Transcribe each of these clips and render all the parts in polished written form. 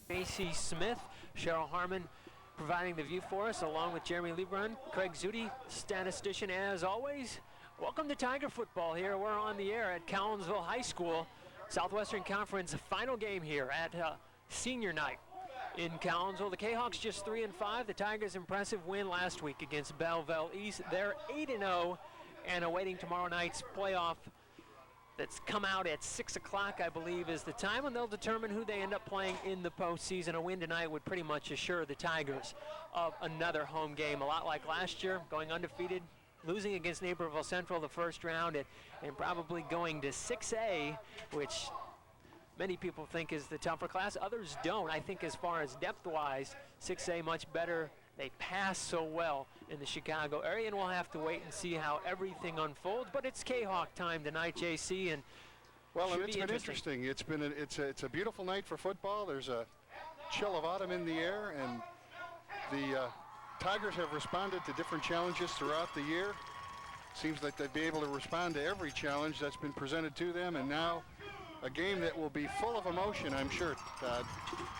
J.C. Smith, Cheryl Harmon providing the view for us, along with Jeremy Lebrun, Craig Zudi, statistician as always. Welcome to Tiger Football here. We're on the air at Collinsville High School. Southwestern Conference final game here at senior night in Collinsville. The Jayhawks just 3-5. The Tigers' impressive win last week against Belleville East. They're 8-0 and awaiting tomorrow night's playoff that's come out at 6 o'clock, I believe, is the time, and they'll determine who they end up playing in the postseason. A win tonight would pretty much assure the Tigers of another home game, a lot like last year, going undefeated, losing against Naperville Central the first round, and probably going to 6A, which many people think is the tougher class. Others don't. I think as far as depth-wise, 6A much better. They pass so well in the Chicago area, and we'll have to wait and see how everything unfolds. But it's Jayhawk time tonight, JC, and well, and it's been interesting. It's a beautiful night for football. There's a chill of autumn in the air, and the Tigers have responded to different challenges throughout the year. Seems like they'd be able to respond to every challenge that's been presented to them, and now a game that will be full of emotion, I'm sure, Todd.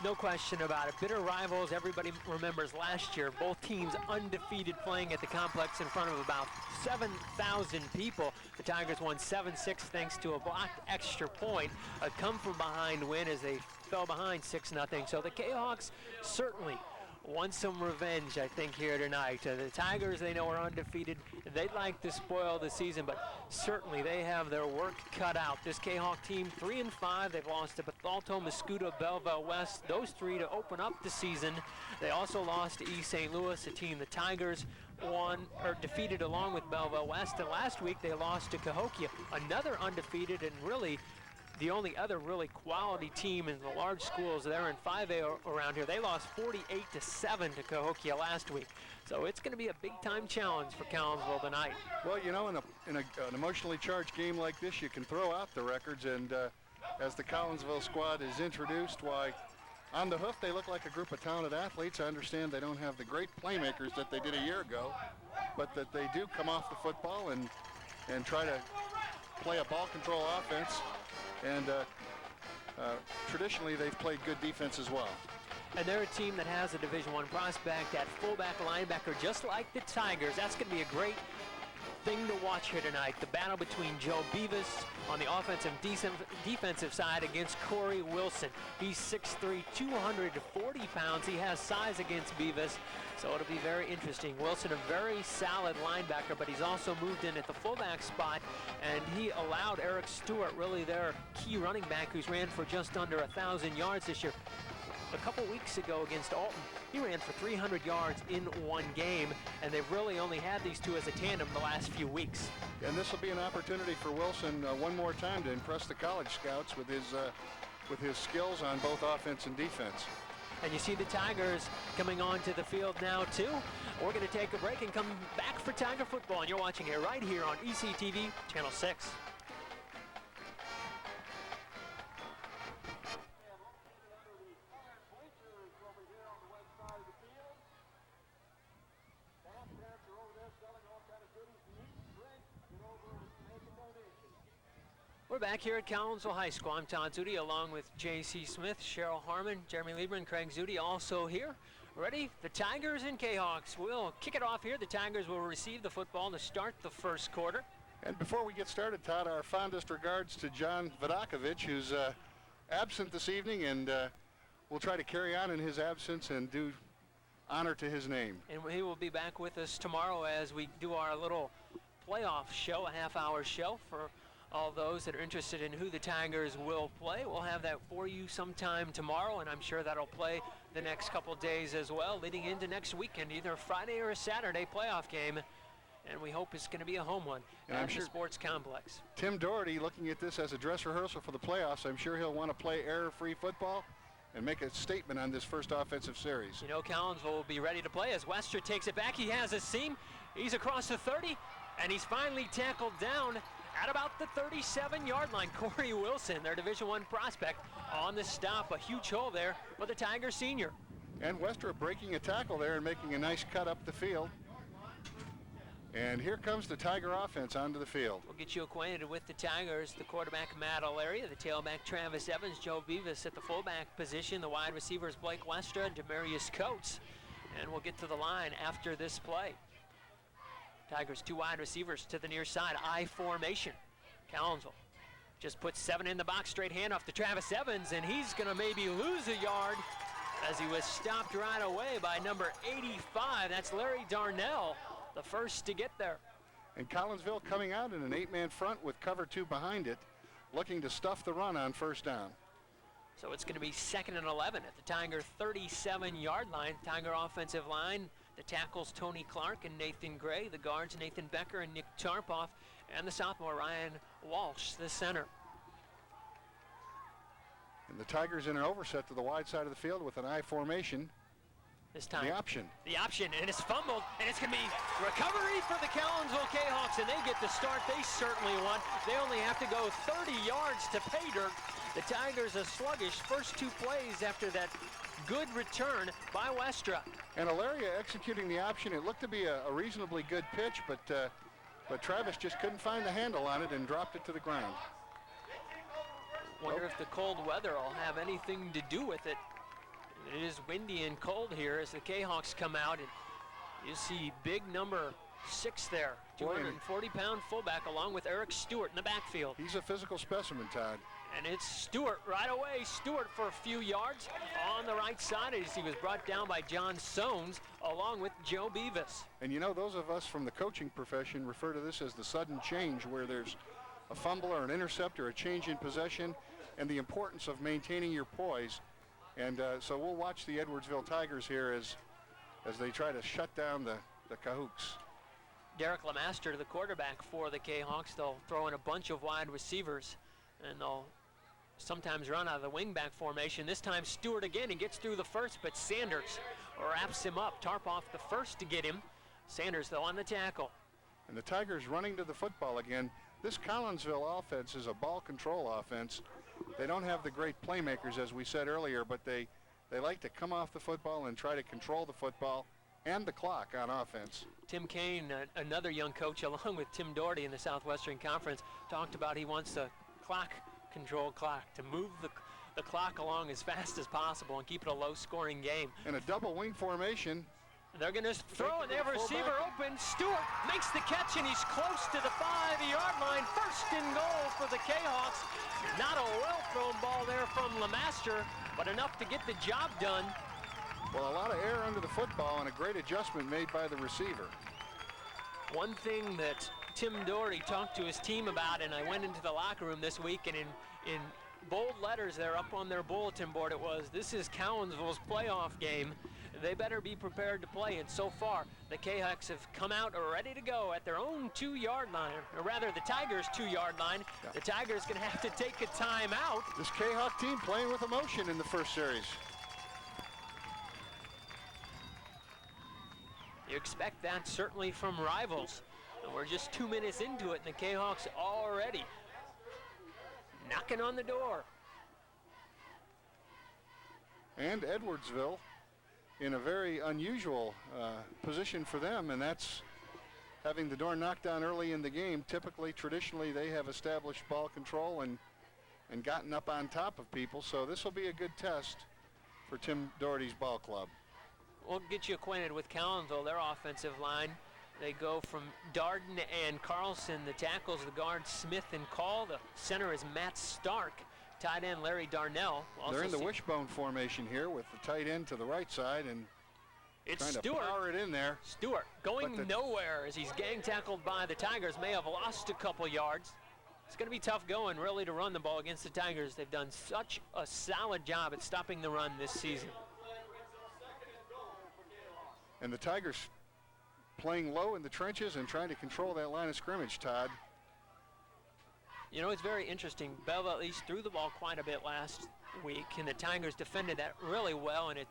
No question about it. Bitter rivals. Everybody remembers last year, both teams undefeated, playing at the complex in front of about 7,000 people. The Tigers won 7-6 thanks to a blocked extra point, a come-from-behind win as they fell behind 6-0. So the Jayhawks certainly want some revenge, I think, here tonight. The Tigers, they know, are undefeated. They'd like to spoil the season, but certainly they have their work cut out. This Jayhawk team, 3-5. They've lost to Bethalto, Mascuda, Belleville West, those three to open up the season. They also lost to East St. Louis, a team the Tigers defeated along with Belleville West. And last week they lost to Cahokia, another undefeated and really the only other really quality team in the large schools there in 5A around here. They lost 48-7 to Cahokia last week. So it's going to be a big-time challenge for Collinsville tonight. Well, you know, in an emotionally charged game like this, you can throw out the records, and as the Collinsville squad is introduced, why, on the hoof, they look like a group of talented athletes. I understand they don't have the great playmakers that they did a year ago, but that they do come off the football and try to play a ball control offense. And traditionally, they've played good defense as well. And they're a team that has a Division I prospect at fullback linebacker, just like the Tigers. That's going to be a great thing to watch here tonight. The battle between Joe Beavis on the offensive defensive side against Corey Wilson. He's 6'3", 240 pounds. He has size against Beavis, so it'll be very interesting. Wilson, a very solid linebacker, but he's also moved in at the fullback spot, and he allowed Eric Stewart, really their key running back, who's ran for just under 1,000 yards this year. A couple weeks ago against Alton, he ran for 300 yards in one game, and they've really only had these two as a tandem the last few weeks. And this will be an opportunity for Wilson one more time to impress the college scouts with his skills on both offense and defense. And you see the Tigers coming onto the field now too. We're going to take a break and come back for Tiger football, and you're watching it right here on ECTV Channel 6. We're back here at Collinsville High School. I'm Todd Zudi, along with J.C. Smith, Cheryl Harmon, Jeremy Lieberman, Craig Zudi, also here. Ready? The Tigers and Jayhawks will kick it off here. The Tigers will receive the football to start the first quarter. And before we get started, Todd, our fondest regards to John Vidakovich, who's absent this evening, and we'll try to carry on in his absence and do honor to his name. And he will be back with us tomorrow as we do our little playoff show, a half-hour show for all those that are interested in who the Tigers will play. We'll have that for you sometime tomorrow, and I'm sure that'll play the next couple days as well, leading into next weekend, either a Friday or a Saturday playoff game. And we hope it's going to be a home one at the sports complex. Tim Doherty, looking at this as a dress rehearsal for the playoffs, I'm sure he'll want to play error-free football and make a statement on this first offensive series. You know, Collinsville will be ready to play as Wester takes it back. He has a seam. He's across the 30, and he's finally tackled down at about the 37-yard line. Corey Wilson, their Division I prospect, on the stop. A huge hole there for the Tiger senior. And Wester breaking a tackle there and making a nice cut up the field. And here comes the Tiger offense onto the field. We'll get you acquainted with the Tigers. The quarterback, Matt O'Leary, the tailback, Travis Evans, Joe Beavis at the fullback position. The wide receivers, Blake Westra and Demarius Coates. And we'll get to the line after this play. Tigers 2 wide receivers to the near side, I formation. Collinsville just puts 7 in the box, straight handoff to Travis Evans, and he's gonna maybe lose a yard as he was stopped right away by number 85. That's Larry Darnell, the first to get there. And Collinsville coming out in an 8-man front with cover 2 behind it, looking to stuff the run on first down. So it's going to be 2nd and 11 at the Tiger 37-yard line. Tiger offensive line, the tackles Tony Clark and Nathan Gray, the guards Nathan Becker and Nick Tarpoff, and the sophomore Ryan Walsh, the center. And the Tigers in an overset to the wide side of the field with an I formation. This time, the option, and it's fumbled, and it's going to be recovery for the Collinsville Jayhawks, and they get the start they certainly want. They only have to go 30 yards to pay dirt. The Tigers are sluggish first 2 plays after that good return by Westra. And Alaria executing the option. It looked to be a reasonably good pitch, but Travis just couldn't find the handle on it and dropped it to the ground. Wonder if the cold weather will have anything to do with it. It is windy and cold here as the Jayhawks come out, and you see big number 6 there, 240-pound fullback, along with Eric Stewart in the backfield. He's a physical specimen, Todd. And it's Stewart right away. Stewart for a few yards on the right side as he was brought down by John Soanes along with Joe Beavis. And you know, those of us from the coaching profession refer to this as the sudden change, where there's a fumble or an intercept or a change in possession, and the importance of maintaining your poise. And so we'll watch the Edwardsville Tigers here as they try to shut down the Cahooks. Derek Lemaster, the quarterback for the Jayhawks, they'll throw in a bunch of wide receivers, and they'll sometimes run out of the wingback formation. This time Stewart again, he gets through the first, but Sanders wraps him up. Tarpoff the first to get him. Sanders, though, on the tackle. And the Tigers running to the football again. This Collinsville offense is a ball control offense. They don't have the great playmakers, as we said earlier, but they like to come off the football and try to control the football and the clock on offense. Tim Kane, another young coach, along with Tim Doherty in the Southwestern Conference, talked about he wants the control clock to move the clock along as fast as possible and keep it a low-scoring game. And a double wing formation. They're going to throw, and they have a receiver open. Stewart makes the catch, and he's close to the 5-yard line. First and goal for the Jayhawks. Not a well-thrown ball there from Lemaster, but enough to get the job done. Well, a lot of air under the football and a great adjustment made by the receiver. One thing that Tim Doherty talked to his team about, and I went into the locker room this week, and in bold letters there up on their bulletin board it was, this is Collinsville's playoff game. They better be prepared to play, and so far the Jayhawks have come out ready to go at their own 2-yard line, or rather the Tigers' 2-yard line. Yeah. The Tigers going to have to take a timeout. This Jayhawk team playing with emotion in the first series. You expect that certainly from rivals. And we're just 2 minutes into it, and the Jayhawks already knocking on the door. And Edwardsville in a very unusual position for them, and that's having the door knocked down early in the game. Typically, traditionally, they have established ball control and gotten up on top of people, so this will be a good test for Tim Doherty's ball club. We'll get you acquainted with Collinsville, their offensive line. They go from Darden and Carlson, the tackles, the guards Smith and Call. The center is Matt Stark. Tight end Larry Darnell. They're in the wishbone formation here with the tight end to the right side, and it's trying Stewart. To power it in there. Stewart going nowhere as he's gang tackled by the Tigers. May have lost a couple yards. It's going to be tough going really to run the ball against the Tigers. They've done such a solid job at stopping the run this season. And the Tigers playing low in the trenches and trying to control that line of scrimmage, Todd. You know, it's very interesting. Bell at least threw the ball quite a bit last week, and the Tigers defended that really well. And it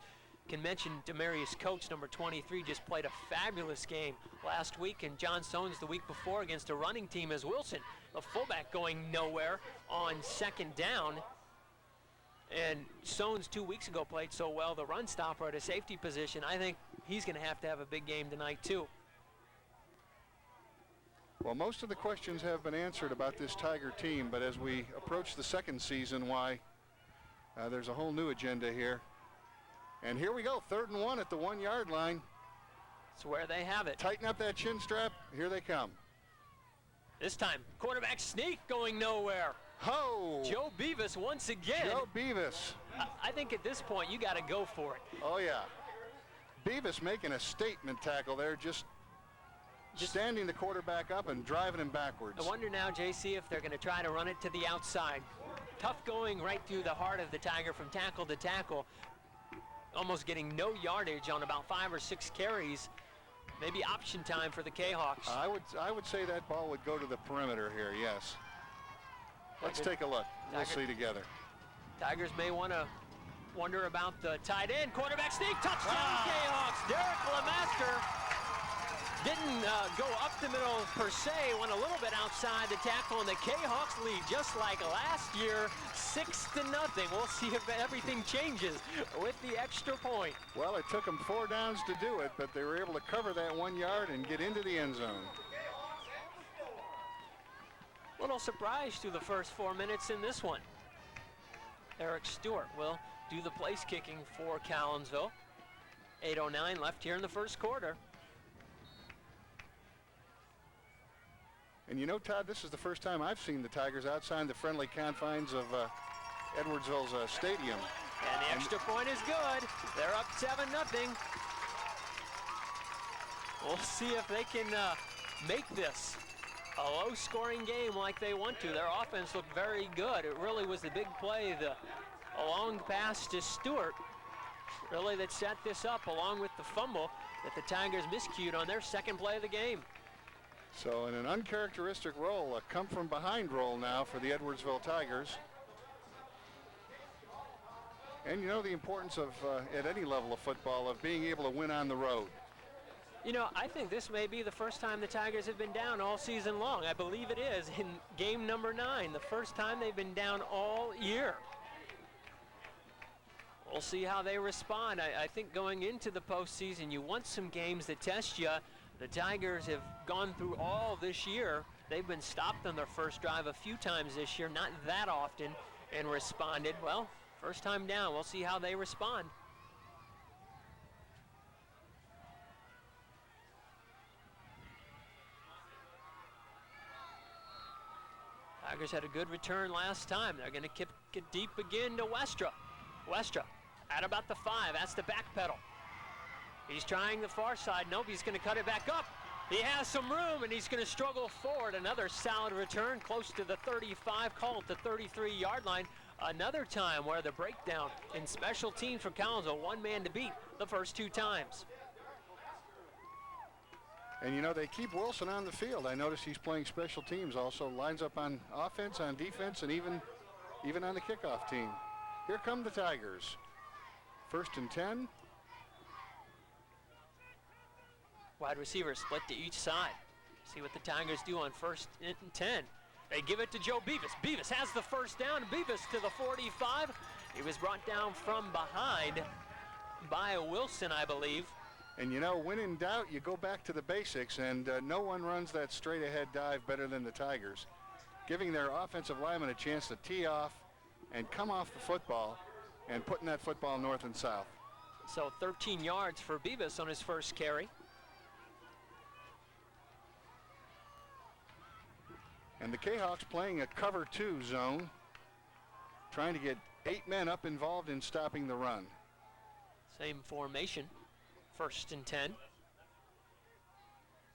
can mention Demarius Coates, number 23, just played a fabulous game last week, and John Soanes the week before against a running team as Wilson, a fullback, going nowhere on second down. And Soanes 2 weeks ago played so well, the run stopper at a safety position. I think he's going to have a big game tonight too. Well, most of the questions have been answered about this Tiger team, but as we approach the second season, why, there's a whole new agenda here. And here we go, 3rd and 1 at the 1-yard line. It's where they have it. Tighten up that chin strap. Here they come. This time, quarterback sneak going nowhere. Ho! Joe Beavis once again. Joe Beavis. I think at this point, you got to go for it. Oh, yeah. Beavis making a statement tackle there, just standing the quarterback up and driving him backwards. I wonder now, JC, if they're going to try to run it to the outside. Tough going right through the heart of the Tiger from tackle to tackle. Almost getting no yardage on about 5 or 6 carries. Maybe option time for the K-Hawks. I would say that ball would go to the perimeter here, yes. Let's take a look. We'll see together. Tigers may want to wonder about the tight end. Quarterback sneak, touchdown K-Hawks. Derek Lemaster didn't go up the middle per se, went a little bit outside the tackle, and the K-Hawks lead just like last year, 6-0. We'll see if everything changes with the extra point. Well, it took them 4 downs to do it, but they were able to cover that 1 yard and get into the end zone. Little surprise through the first 4 minutes in this one. Eric Stewart will do the place kicking for Collinsville. 8:09 left here in the first quarter. And you know, Todd, this is the first time I've seen the Tigers outside the friendly confines of Edwardsville's stadium. And the extra point is good. They're up 7-0. We'll see if they can make this a low-scoring game like they want to. Their offense looked very good. It really was the big play, the long pass to Stewart, really that set this up, along with the fumble that the Tigers miscued on their second play of the game. So in an uncharacteristic role, a come-from-behind role now for the Edwardsville Tigers. And you know the importance of, at any level of football, of being able to win on the road. You know, I think this may be the first time the Tigers have been down all season long. I believe it is in game number 9, the first time they've been down all year. We'll see how they respond. I think going into the postseason, you want some games that test you. The Tigers have gone through all this year. They've been stopped on their first drive a few times this year, not that often, and responded. Well, first time down, we'll see how they respond. Tigers had a good return last time. They're going to kick it deep again to Westra. Westra at about the 5. That's the back pedal. He's trying the far side. Nope, he's going to cut it back up. He has some room, and he's going to struggle forward. Another solid return close to the 35, call it the 33-yard line. Another time where the breakdown in special teams for Collinsville, 1 man to beat the first 2 times. And you know, they keep Wilson on the field. I notice he's playing special teams also, lines up on offense, on defense, and even on the kickoff team. Here come the Tigers. 1st and 10. Wide receivers split to each side. See what the Tigers do on 1st and 10. They give it to Joe Beavis. Beavis has the first down. Beavis to the 45. He was brought down from behind by Wilson, I believe. And you know, when in doubt, you go back to the basics, and no one runs that straight-ahead dive better than the Tigers, giving their offensive linemen a chance to tee off and come off the football and putting that football north and south. So 13 yards for Beavis on his first carry. And the K-Hawks playing a cover 2 zone, trying to get 8 men up involved in stopping the run. Same formation. 1st and 10.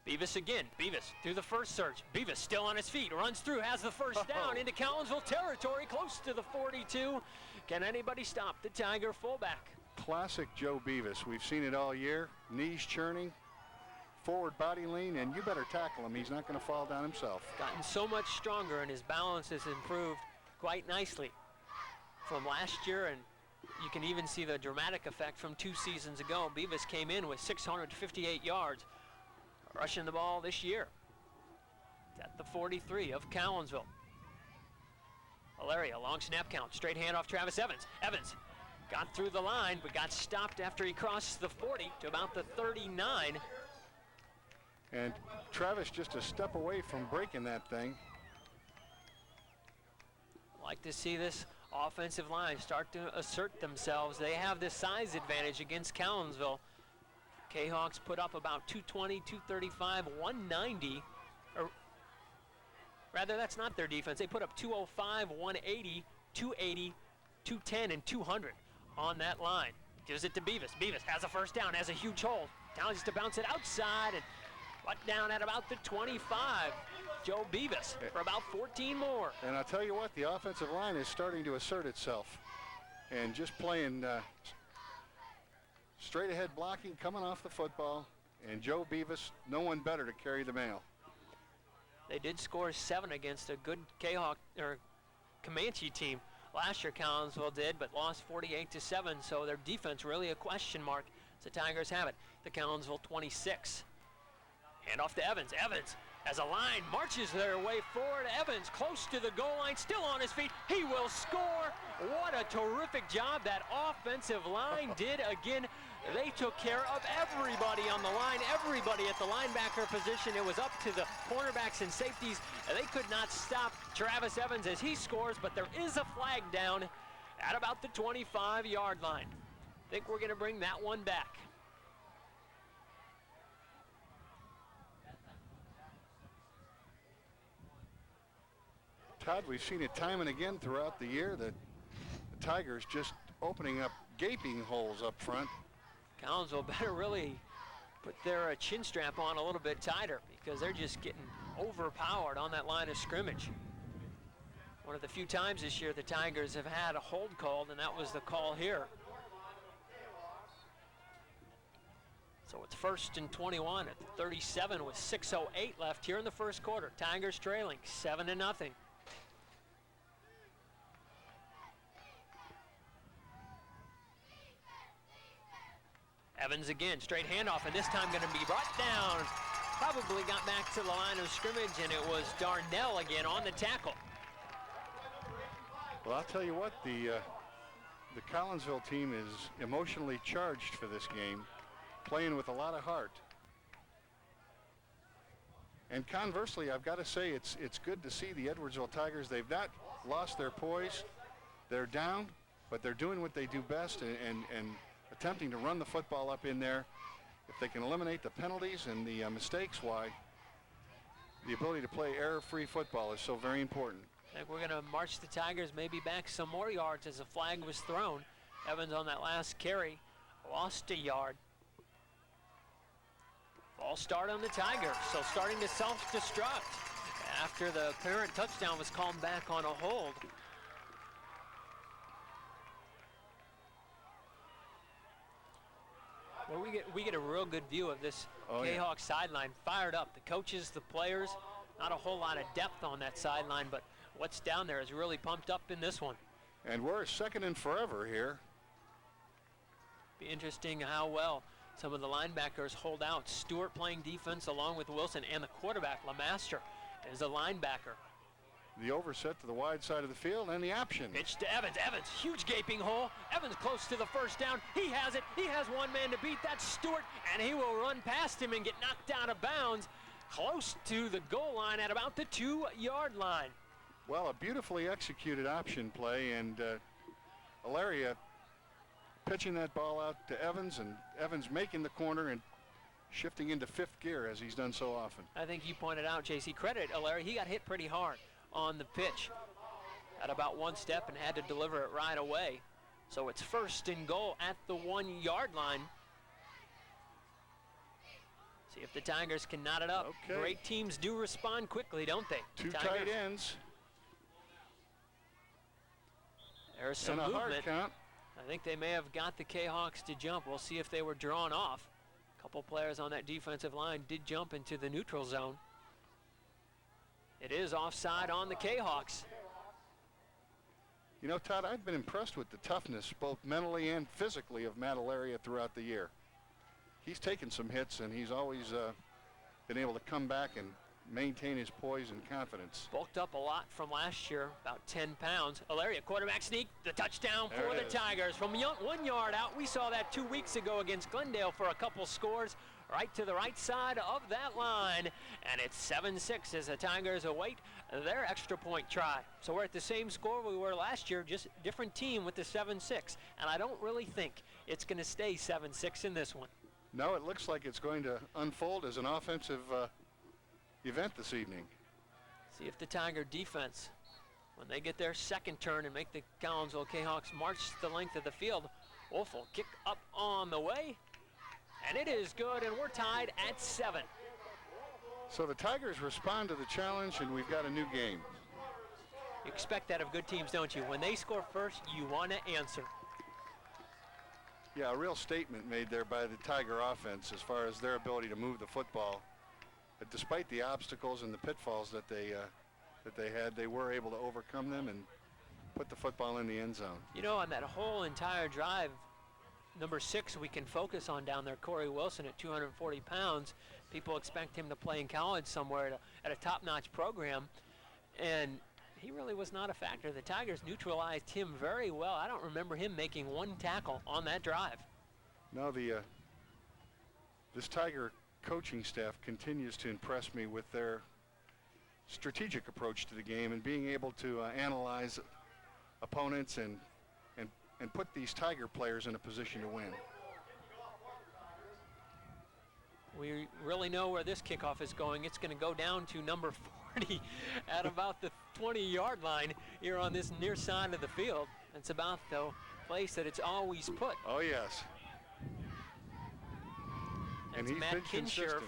Beavis again. Beavis through the first surge. Beavis still on his feet. Runs through. Has the first down into Collinsville territory. Close to the 42. Can anybody stop the Tiger fullback? Classic Joe Beavis. We've seen it all year. Knees churning. Forward body lean. And you better tackle him. He's not going to fall down himself. Gotten so much stronger, and his balance has improved quite nicely from last year, and you can even see the dramatic effect from 2 seasons ago. Beavis came in with 658 yards rushing the ball this year. It's at the 43 of Collinsville. Hilaria, long snap count, straight handoff Travis Evans. Evans got through the line, but got stopped after he crossed the 40 to about the 39. And Travis just a step away from breaking that thing. Like to see this offensive line start to assert themselves. They have this size advantage against Collinsville. K-Hawks put up about 220, 235, 190. Or rather, that's not their defense. They put up 205, 180, 280, 210, and 200 on that line. Gives it to Beavis. Beavis has a first down, has a huge hole. Challenges to bounce it outside and brought down at about the 25. Joe Beavis for about 14 more. And I'll tell you what, the offensive line is starting to assert itself. And just playing straight ahead blocking, coming off the football. And Joe Beavis, no one better to carry the mail. They did score 7 against a good K-Hawk or Comanche team. Last year Collinsville did, but lost 48-7, so their defense really a question mark. The Tigers have it. The Collinsville 26. Hand off to Evans. Evans, as a line marches their way forward. Evans close to the goal line, still on his feet. He will score. What a terrific job that offensive line did again. They took care of everybody on the line, everybody at the linebacker position. It was up to the cornerbacks and safeties. They could not stop Travis Evans as he scores, but there is a flag down at about the 25-yard line. I think we're going to bring that one back. Todd, we've seen it time and again throughout the year that the Tigers just opening up gaping holes up front. Collinsville better really put their chin strap on a little bit tighter because they're just getting overpowered on that line of scrimmage. One of the few times this year the Tigers have had a hold called, and that was the call here. So it's 1st and 21 at the 37 with 6:08 left here in the first quarter. Tigers trailing 7-0. Evans again, straight handoff, and this time going to be brought down. Probably got back to the line of scrimmage, and it was Darnell again on the tackle. Well, I'll tell you what, the Collinsville team is emotionally charged for this game, playing with a lot of heart. And conversely, I've got to say it's good to see the Edwardsville Tigers. They've not lost their poise. They're down, but they're doing what they do best and attempting to run the football up in there. If they can eliminate the penalties and the mistakes, why, the ability to play error-free football is so very important. I think we're going to march the Tigers maybe back some more yards as a flag was thrown. Evans on that last carry lost a yard. False start on the Tigers, so starting to self-destruct after the apparent touchdown was called back on a hold. Well, we get a real good view of this K-Hawk sideline, fired up. The coaches, the players, not a whole lot of depth on that sideline, but what's down there is really pumped up in this one. And we're 2nd and forever here. Be interesting how well some of the linebackers hold out. Stewart playing defense along with Wilson, and the quarterback, LeMaster, is a linebacker. The overset to the wide side of the field and the option. Pitch to Evans. Evans, huge gaping hole. Evans close to the first down. He has it. He has one man to beat. That's Stewart, and he will run past him and get knocked out of bounds close to the goal line at about the 2-yard line. Well, a beautifully executed option play, and Alaria pitching that ball out to Evans, and Evans making the corner and shifting into 5th gear as he's done so often. I think you pointed out, JC, credit Alaria. He got hit pretty hard on the pitch at about 1 step and had to deliver it right away. So it's 1st and goal at the 1-yard line. See if the Tigers can knot it up. Okay. Great teams do respond quickly, don't they? Two tight ends. There's some and a movement. hard count. I think they may have got the K-Hawks to jump. We'll see if they were drawn off. A couple players on that defensive line did jump into the neutral zone. It is offside on the K-Hawks. You know, Todd, I've been impressed with the toughness, both mentally and physically, of Matt Alaria throughout the year. He's taken some hits, and he's always been able to come back and maintain his poise and confidence. Bulked up a lot from last year, about 10 pounds. Alaria, quarterback sneak, the touchdown there for the Tigers. From 1 yard out, we saw that 2 weeks ago against Glendale for a couple scores. right to the right side of that line. And it's 7-6 as the Tigers await their extra point try. So we're at the same score we were last year, just different team with the 7-6. And I don't really think it's going to stay 7-6 in this one. No, it looks like it's going to unfold as an offensive event this evening. See if the Tiger defense, when they get their second turn and make the Collinsville Jayhawks march the length of the field, Wolf will kick up on the way, and it is good, and we're tied at 7. So the Tigers respond to the challenge, and we've got a new game. You expect that of good teams, don't you? When they score first, you want to answer. Yeah, a real statement made there by the Tiger offense as far as their ability to move the football. But despite the obstacles and the pitfalls that they had, they were able to overcome them and put the football in the end zone. You know, on that whole entire drive, number 6 we can focus on down there, Corey Wilson at 240 pounds. People expect him to play in college somewhere at a top-notch program, and he really was not a factor. The Tigers neutralized him very well. I don't remember him making one tackle on that drive. No, this Tiger coaching staff continues to impress me with their strategic approach to the game and being able to analyze opponents and put these Tiger players in a position to win. We really know where this kickoff is going. It's going to go down to number 40 at about the 20-yard line here on this near side of the field. It's about the place that it's always put. Oh, yes. And he's been consistent.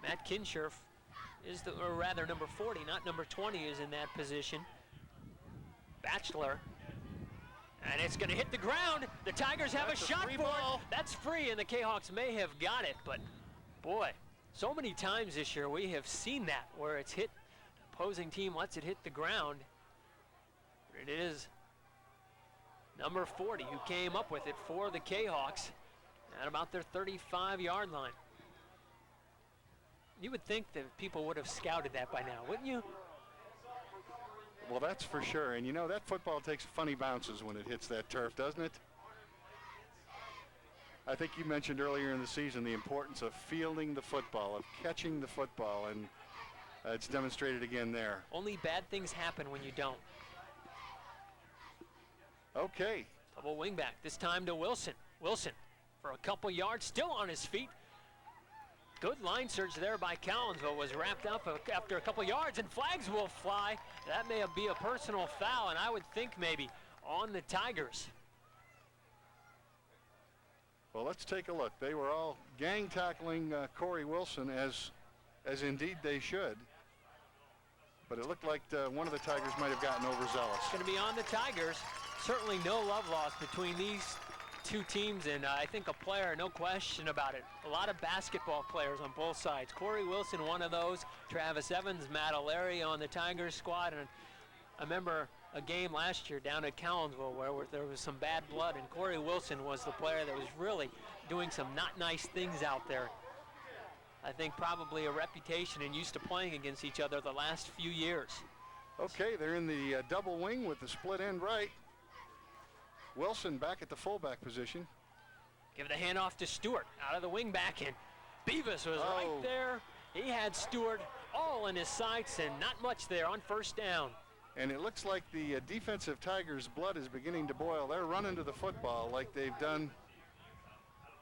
Matt Kinscherf is or rather number 40, not number 20, is in that position. Batchelor. And it's going to hit the ground. The Tigers have a shot for it. That's free, and the Jayhawks may have got it, but boy, so many times this year we have seen that where it's hit, opposing team lets it hit the ground. It is number 40 who came up with it for the Jayhawks at about their 35-yard line. You would think that people would have scouted that by now, wouldn't you? Well, that's for sure. And you know, that football takes funny bounces when it hits that turf, doesn't it? I think you mentioned earlier in the season the importance of fielding the football, of catching the football, and it's demonstrated again there. Only bad things happen when you don't. Okay. Double wingback, this time to Wilson. Wilson for a couple yards, still on his feet. Good line search there by Collinsville, was wrapped up after a couple yards, and flags will fly. That may be a personal foul, and I would think maybe on the Tigers. Well, let's take a look. They were all gang tackling Corey Wilson, as indeed they should. But it looked like one of the Tigers might have gotten overzealous. It's going to be on the Tigers. Certainly no love lost between these two teams, and I think a player, no question about it. A lot of basketball players on both sides. Corey Wilson, one of those. Travis Evans, Matt O'Leary on the Tigers squad. And I remember a game last year down at Collinsville where there was some bad blood, and Corey Wilson was the player that was really doing some not nice things out there. I think probably a reputation and used to playing against each other the last few years. Okay, they're in the double wing with the split end right. Wilson back at the fullback position. Give the handoff to Stewart out of the wing back, and Beavis was right there. He had Stewart all in his sights and not much there on first down. And it looks like the defensive Tigers' blood is beginning to boil. They're running to the football like they've done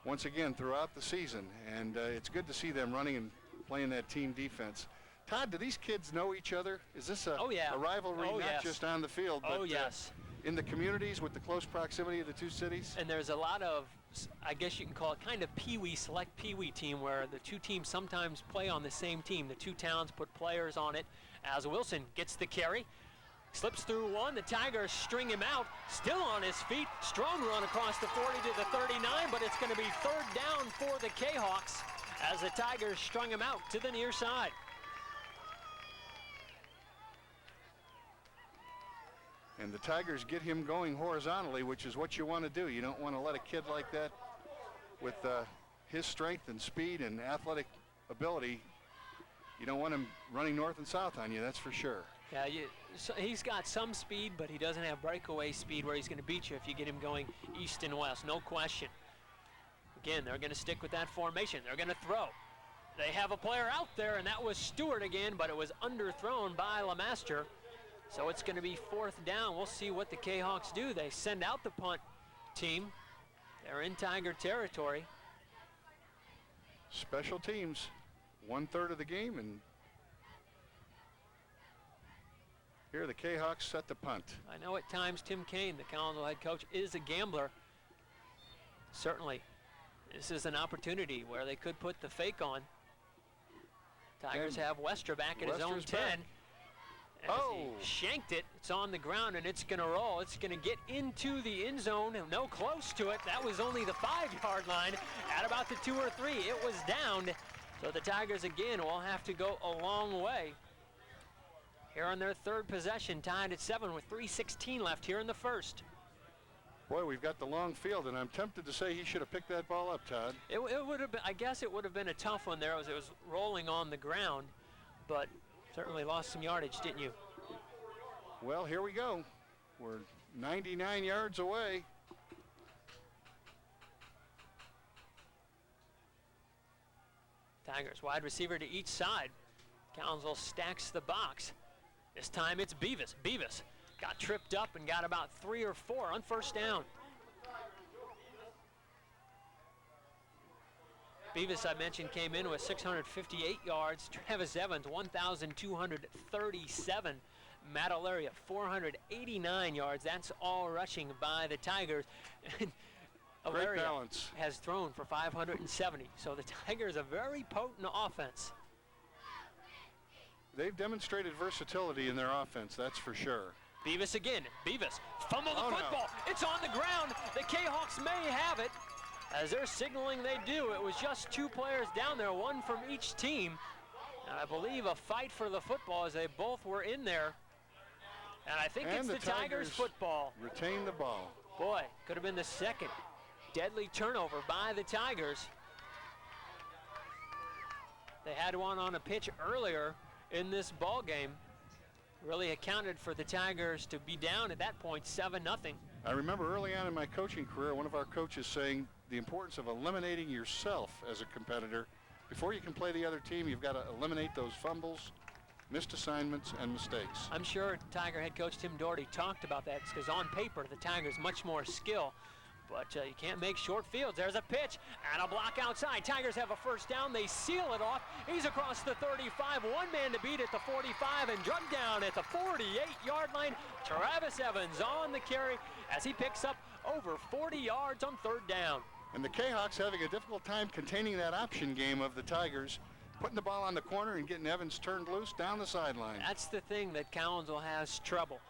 once again throughout the season. And it's good to see them running and playing that team defense. Todd, do these kids know each other? Is this a rivalry, not just on the field, but in the communities with the close proximity of the two cities? And there's a lot of, I guess you can call it kind of pee-wee, select pee-wee team where the two teams sometimes play on the same team. The two towns put players on it as Wilson gets the carry. Slips through one, the Tigers string him out, still on his feet. Strong run across the 40 to the 39, but it's going to be third down for the Jayhawks as the Tigers strung him out to the near side. And the Tigers get him going horizontally, which is what you want to do. You don't want to let a kid like that with his strength and speed and athletic ability, you don't want him running north and south on you, that's for sure. Yeah, so he's got some speed, but he doesn't have breakaway speed where he's going to beat you if you get him going east and west, no question. Again, they're going to stick with that formation. They're going to throw. They have a player out there, and that was Stewart again, but it was underthrown by LeMaster. So it's going to be 4th down. We'll see what the K-Hawks do. They send out the punt team. They're in Tiger territory. Special teams, 1/3 of the game, and here the K-Hawks set the punt. I know at times Tim Kane, the Collinsville head coach, is a gambler. Certainly, this is an opportunity where they could put the fake on. Tigers have Wester back at his own 10. As he shanked it, it's on the ground and it's going to roll. It's going to get into the end zone, and no close to it. That was only the 5-yard line. At about the 2 or 3, it was downed. So the Tigers again will have to go a long way. Here on their 3rd possession, tied at 7 with 3:16 left here in the 1st. Boy, we've got the long field, and I'm tempted to say he should have picked that ball up, Todd. It would have been, I guess it would have been a tough one there as it was rolling on the ground, but certainly lost some yardage, didn't you? Well, here we go. We're 99 yards away. Tigers wide receiver to each side. Collinsville stacks the box. This time it's Beavis. Beavis got tripped up and got about 3 or 4 on 1st down. Beavis, I mentioned, came in with 658 yards. Travis Evans, 1,237. Matt Alaria, 489 yards. That's all rushing by the Tigers. Great balance. Has thrown for 570. So the Tigers, a very potent offense. They've demonstrated versatility in their offense, that's for sure. Beavis again. Beavis fumble the football. No. It's on the ground. The K-Hawks may have it. As they're signaling they do, it was just 2 players down there, 1 from each team. And I believe a fight for the football as they both were in there. And I think it's the Tigers football. Retain the ball. Boy, could have been the 2nd deadly turnover by the Tigers. They had one on a pitch earlier in this ball game. Really accounted for the Tigers to be down at that point 7-0. I remember early on in my coaching career, one of our coaches saying the importance of eliminating yourself as a competitor. Before you can play the other team, you've got to eliminate those fumbles, missed assignments, and mistakes. I'm sure Tiger head coach Tim Doherty talked about that because on paper the Tigers much more skill, but you can't make short fields. There's a pitch and a block outside. Tigers have a 1st down. They seal it off. He's across the 35. 1 man to beat at the 45 and drugged down at the 48-yard line. Travis Evans on the carry as he picks up over 40 yards on 3rd down. And the K-Hawks having a difficult time containing that option game of the Tigers, putting the ball on the corner and getting Evans turned loose down the sideline. That's the thing that Collinsville has trouble.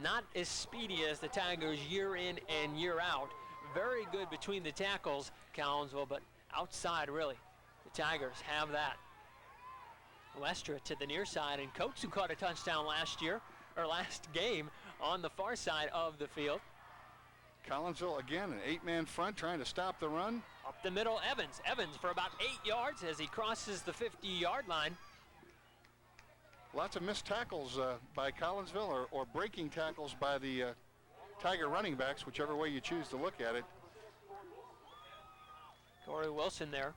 Not as speedy as the Tigers year in and year out. Very good between the tackles, Collinsville, but outside, really, the Tigers have that. Westra to the near side, and Coates, who caught a touchdown last game, on the far side of the field. Collinsville, again, an 8-man front trying to stop the run. Up the middle, Evans. Evans for about 8 yards as he crosses the 50-yard line. Lots of missed tackles by Collinsville or breaking tackles by the Tiger running backs, whichever way you choose to look at it. Corey Wilson there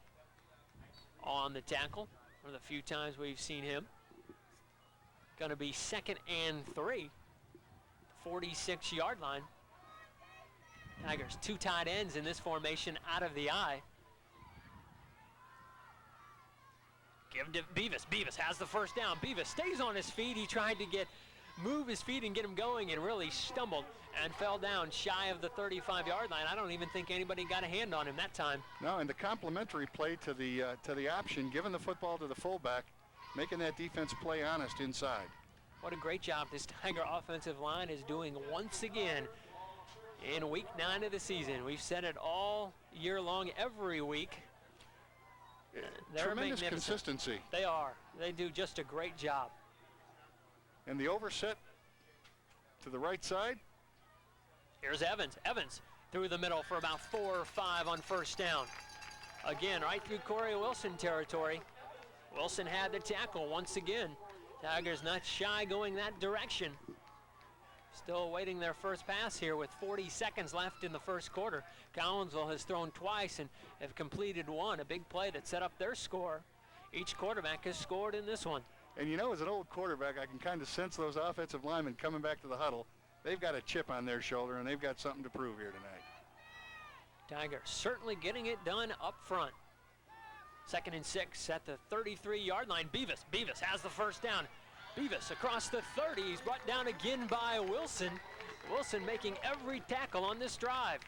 on the tackle, one of the few times we've seen him. Going to be 2nd and 3, 46-yard line. Tigers 2 tight ends in this formation out of the eye. Give to Beavis. Beavis has the 1st down. Beavis stays on his feet. He tried to move his feet and get him going and really stumbled and fell down shy of the 35-yard line. I don't even think anybody got a hand on him that time. No, and the complimentary play to the option, giving the football to the fullback, making that defense play honest inside. What a great job this Tiger offensive line is doing once again in week 9 of the season. We've said it all year long, every week. They're tremendous consistency. They are. They do just a great job. And the overset to the right side. Here's Evans. Evans through the middle for about 4 or 5 on 1st down. Again, right through Corey Wilson territory. Wilson had the tackle once again. Tigers not shy going that direction. Still awaiting their first pass here with 40 seconds left in the 1st quarter. Collinsville has thrown twice and have completed 1, a big play that set up their score Each quarterback has scored in this one. And you know, as an old quarterback, I can kind of sense those offensive linemen coming back to the huddle. They've got a chip on their shoulder, and they've got something to prove here tonight. Tigers certainly getting it done up front. 2nd and 6 at the 33-yard line. Beavis has the first down. Beavis across the 30. He's brought down again by Wilson. Wilson making every tackle on this drive.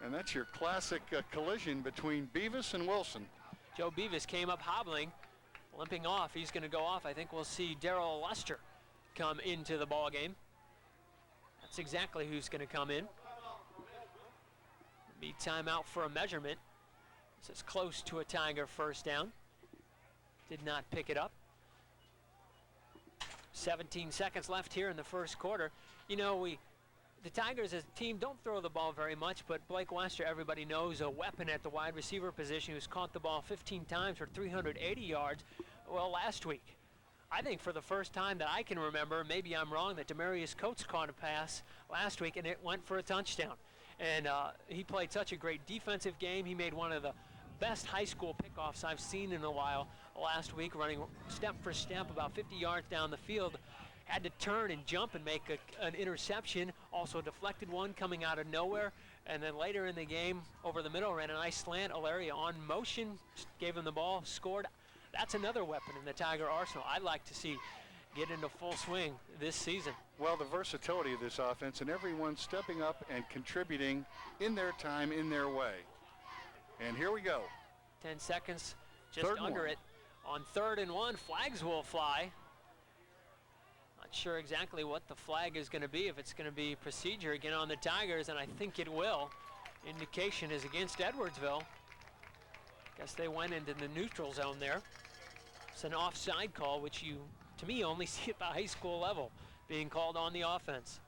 And that's your classic collision between Beavis and Wilson. Joe Beavis came up hobbling, limping off. He's going to go off. I think we'll see Darrell Lester come into the ball game. That's exactly who's going to come in. Be timeout for a measurement. This is close to a Tiger first down. Did not pick it up. 17 seconds left here in the first quarter. You know, the Tigers as a team don't throw the ball very much, but Blake Wester, everybody knows, a weapon at the wide receiver position who's caught the ball 15 times for 380 yards. Well, last week, I think for the first time that I can remember, maybe I'm wrong, that Demarius Coates caught a pass last week and it went for a touchdown. And he played such a great defensive game. He made one of the best high school pickoffs I've seen in a while last week, running step for step about 50 yards down the field. Had to turn and jump and make an interception, also deflected one coming out of nowhere. And then later in the game, over the middle, ran a nice slant. Alaria on motion, gave him the ball, scored. That's another weapon in the Tiger arsenal I'd like to see get into full swing this season. Well, the versatility of this offense and everyone stepping up and contributing in their time, in their way. And here we go. 10 seconds, just under it. On 3rd and 1, flags will fly. Not sure exactly what the flag is going to be, if it's going to be procedure again on the Tigers, and I think it will. Indication is against Edwardsville. Guess they went into the neutral zone there. It's an offside call, which you, to me, only see at the high school level being called on the offense.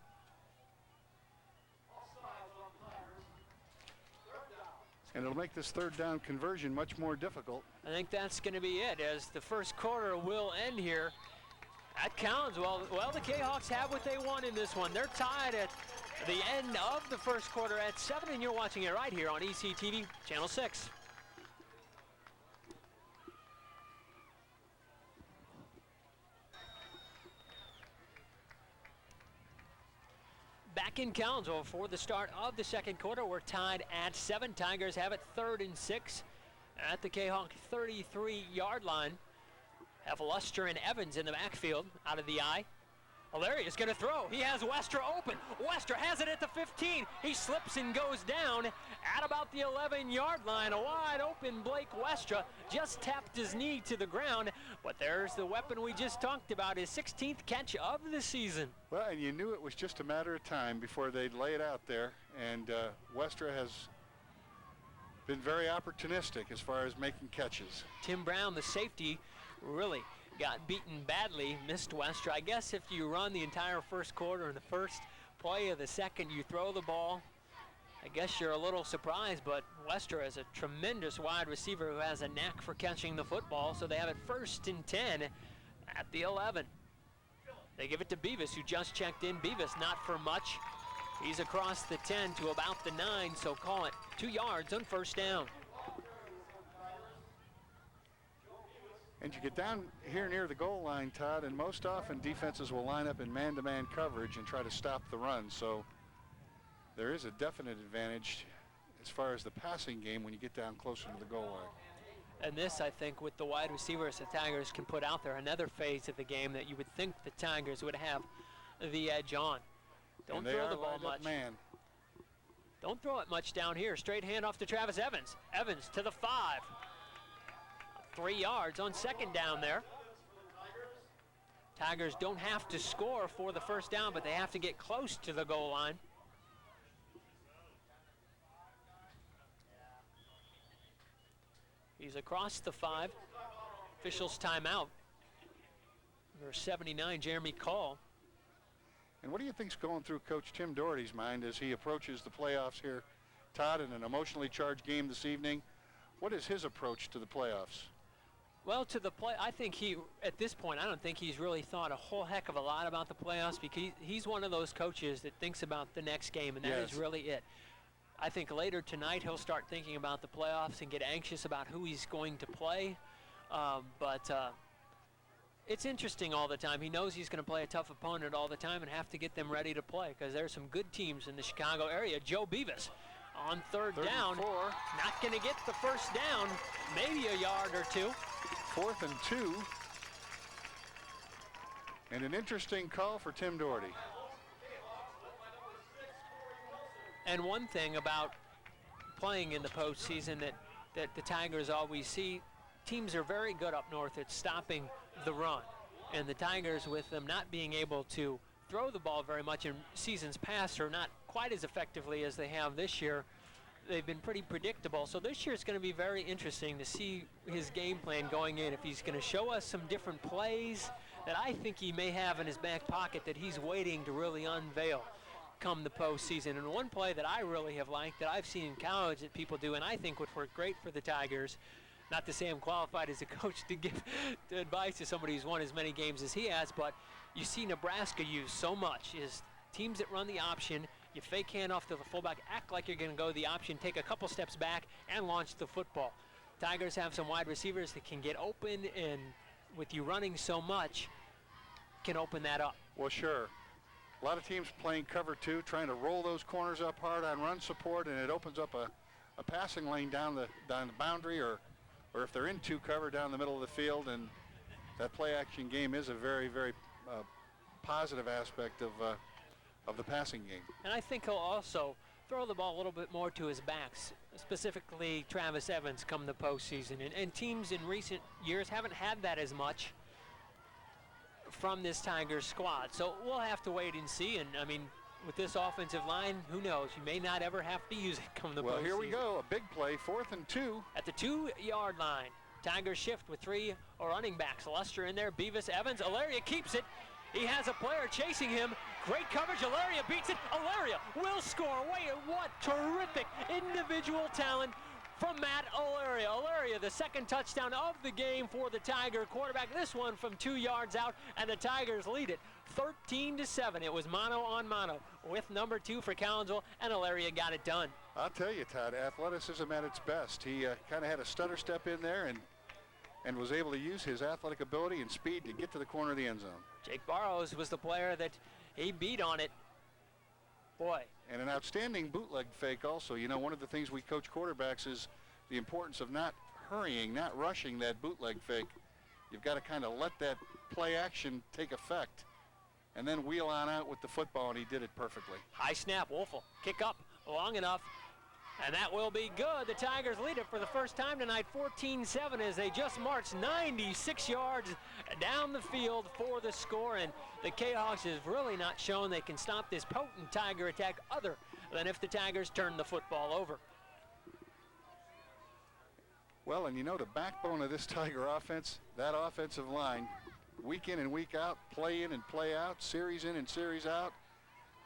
And it'll make this 3rd down conversion much more difficult. I think that's going to be it, as the first quarter will end here at Collinsville. Well, the Jayhawks have what they want in this one. They're tied at the end of the first quarter at 7, and you're watching it right here on ECTV Channel 6. Back in Collinsville for the start of the second quarter. We're tied at 7. Tigers have it 3rd and 6 at the Jayhawk 33-yard line. Have Luster and Evans in the backfield out of the eye. Alaria is going to throw. He has Wester open. Wester has it at the 15. He slips and goes down at about the 11-yard line. A wide open Blake Westra just tapped his knee to the ground, but there's the weapon we just talked about, his 16th catch of the season. Well, and you knew it was just a matter of time before they'd lay it out there, and Westra has been very opportunistic as far as making catches. Tim Brown, the safety, really got beaten badly, missed Westra. I guess if you run the entire first quarter and the first play of the second, you throw the ball, I guess you're a little surprised, but Westra is a tremendous wide receiver who has a knack for catching the football, so they have it 1st and 10 at the 11. They give it to Beavis, who just checked in. Beavis not for much. He's across the 10 to about the 9, so call it 2 yards on 1st down. And you get down here near the goal line, Todd, and most often defenses will line up in man-to-man coverage and try to stop the run. So there is a definite advantage as far as the passing game when you get down closer to the goal line. And this, I think, with the wide receivers the Tigers can put out there, another phase of the game that you would think the Tigers would have the edge on. Don't throw the ball much. Man. Don't throw it much down here. Straight handoff to Travis Evans. Evans to the 5. 3 yards on 2nd down there. Tigers don't have to score for the 1st down, but they have to get close to the goal line. He's across the 5. Officials timeout. Number 79, Jeremy Call. And what do you think's going through Coach Tim Doherty's mind as he approaches the playoffs here, Todd, in an emotionally charged game this evening? What is his approach to the playoffs? Well, to the play, I think at this point, I don't think he's really thought a whole heck of a lot about the playoffs, because he's one of those coaches that thinks about the next game, and that is really it. I think later tonight he'll start thinking about the playoffs and get anxious about who he's going to play. But it's interesting all the time. He knows he's going to play a tough opponent all the time and have to get them ready to play because there's some good teams in the Chicago area. Joe Beavis on third down. Not going to get the first down, maybe a yard or two. 4th and 2. And an interesting call for Tim Doherty. And one thing about playing in the postseason that the Tigers always see, teams are very good up north at stopping the run. And the Tigers, with them not being able to throw the ball very much in seasons past, or not quite as effectively as they have this year, they've been pretty predictable. So this year it's going to be very interesting to see his game plan going in. If he's going to show us some different plays that I think he may have in his back pocket that he's waiting to really unveil come the postseason. And one play that I really have liked that I've seen in college that people do and I think would work great for the Tigers, not to say I'm qualified as a coach to give advice to somebody who's won as many games as he has, but you see Nebraska use so much is teams that run the option, you fake handoff to the fullback, act like you're going to go the option, take a couple steps back, and launch the football. Tigers have some wide receivers that can get open, and with you running so much, can open that up. Well, sure. A lot of teams playing cover 2, trying to roll those corners up hard on run support, and it opens up a passing lane down the boundary, or if they're in 2 cover down the middle of the field. And that play action game is a very, very positive aspect of the passing game. And I think he'll also throw the ball a little bit more to his backs, specifically Travis Evans come the postseason. And teams in recent years haven't had that as much from this Tigers squad. So we'll have to wait and see. And I mean, with this offensive line, who knows? You may not ever have to use it come the postseason. Well, here we go. A big play, 4th and 2. At the 2-yard line, Tigers shift with 3 running backs. Lester in there, Beavis, Evans. Alaria keeps it. He has a player chasing him. Great coverage. Alaria beats it. Alaria will score. Wait, what terrific individual talent from Matt Alaria. Alaria, the second touchdown of the game for the Tiger quarterback. This one from 2 yards out, and the Tigers lead it 13-7. It was mano on mano with number 2 for Collinsville, and Alaria got it done. I'll tell you, Todd, athleticism at its best. He kind of had a stutter step in there and was able to use his athletic ability and speed to get to the corner of the end zone. Jake Barrows was the player that he beat on it. Boy. And an outstanding bootleg fake also. You know, one of the things we coach quarterbacks is the importance of not hurrying, not rushing that bootleg fake. You've got to kind of let that play action take effect and then wheel on out with the football, and he did it perfectly. High snap, Wolfel. Kick up long enough, and that will be good. The Tigers lead it for the first time tonight, 14-7, as they just marched 96 yards down the field for the score. And the K-Hawks have really not shown they can stop this potent Tiger attack other than if the Tigers turn the football over. Well, and you know the backbone of this Tiger offense, that offensive line, week in and week out, play in and play out, series in and series out,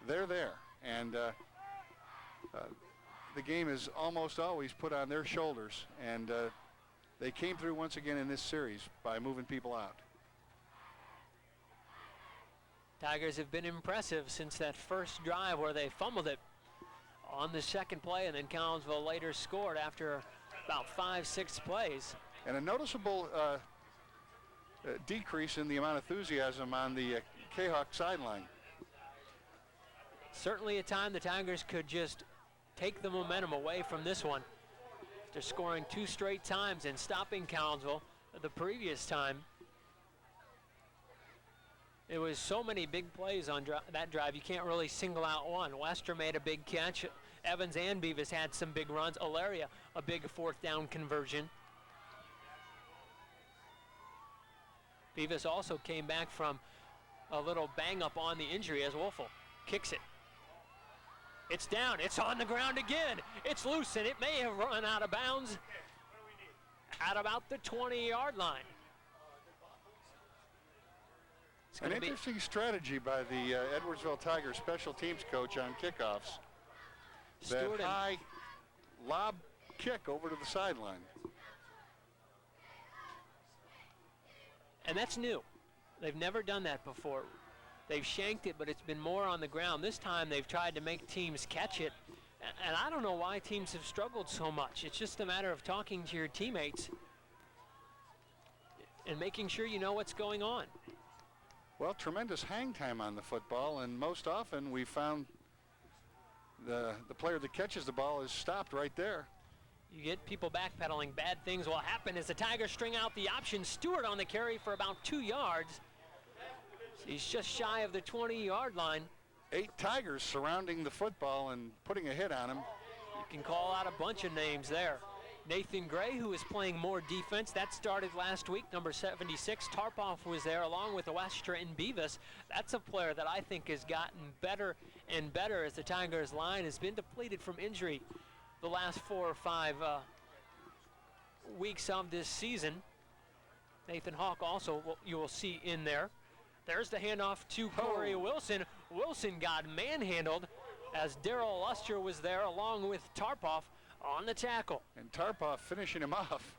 they're there. And the game is almost always put on their shoulders, and they came through once again in this series by moving people out. Tigers have been impressive since that first drive where they fumbled it on the second play, and then Collinsville later scored after about 5-6 plays. And a noticeable decrease in the amount of enthusiasm on the K-Hawk sideline. Certainly a time the Tigers could just take the momentum away from this one. They're scoring 2 straight times and stopping Collinsville the previous time. It was so many big plays on that drive, you can't really single out one. Lester made a big catch. Evans and Beavis had some big runs. Alaria, a big 4th down conversion. Beavis also came back from a little bang up on the injury as Wolfel kicks it. It's down, it's on the ground again. It's loose, and it may have run out of bounds at about the 20-yard line. An interesting strategy by the Edwardsville Tigers special teams coach on kickoffs. That high lob kick over to the sideline. And that's new. They've never done that before. They've shanked it, but it's been more on the ground. This time they've tried to make teams catch it. And I don't know why teams have struggled so much. It's just a matter of talking to your teammates. and making sure you know what's going on. Well, tremendous hang time on the football, and most often we found the player that catches the ball is stopped right there. You get people backpedaling, bad things will happen as the Tigers string out the option. Stewart on the carry for about 2 yards. He's just shy of the 20-yard line. 8 Tigers surrounding the football and putting a hit on him. You can call out a bunch of names there. Nathan Gray, who is playing more defense. That started last week, number 76. Tarpoff was there along with Westra and Beavis. That's a player that I think has gotten better and better as the Tigers line has been depleted from injury the last 4 or 5 weeks of this season. Nathan Hawk also you will see in there. There's the handoff to Corey Wilson. Wilson got manhandled as Darrell Luster was there along with Tarpoff on the tackle. And Tarpoff finishing him off.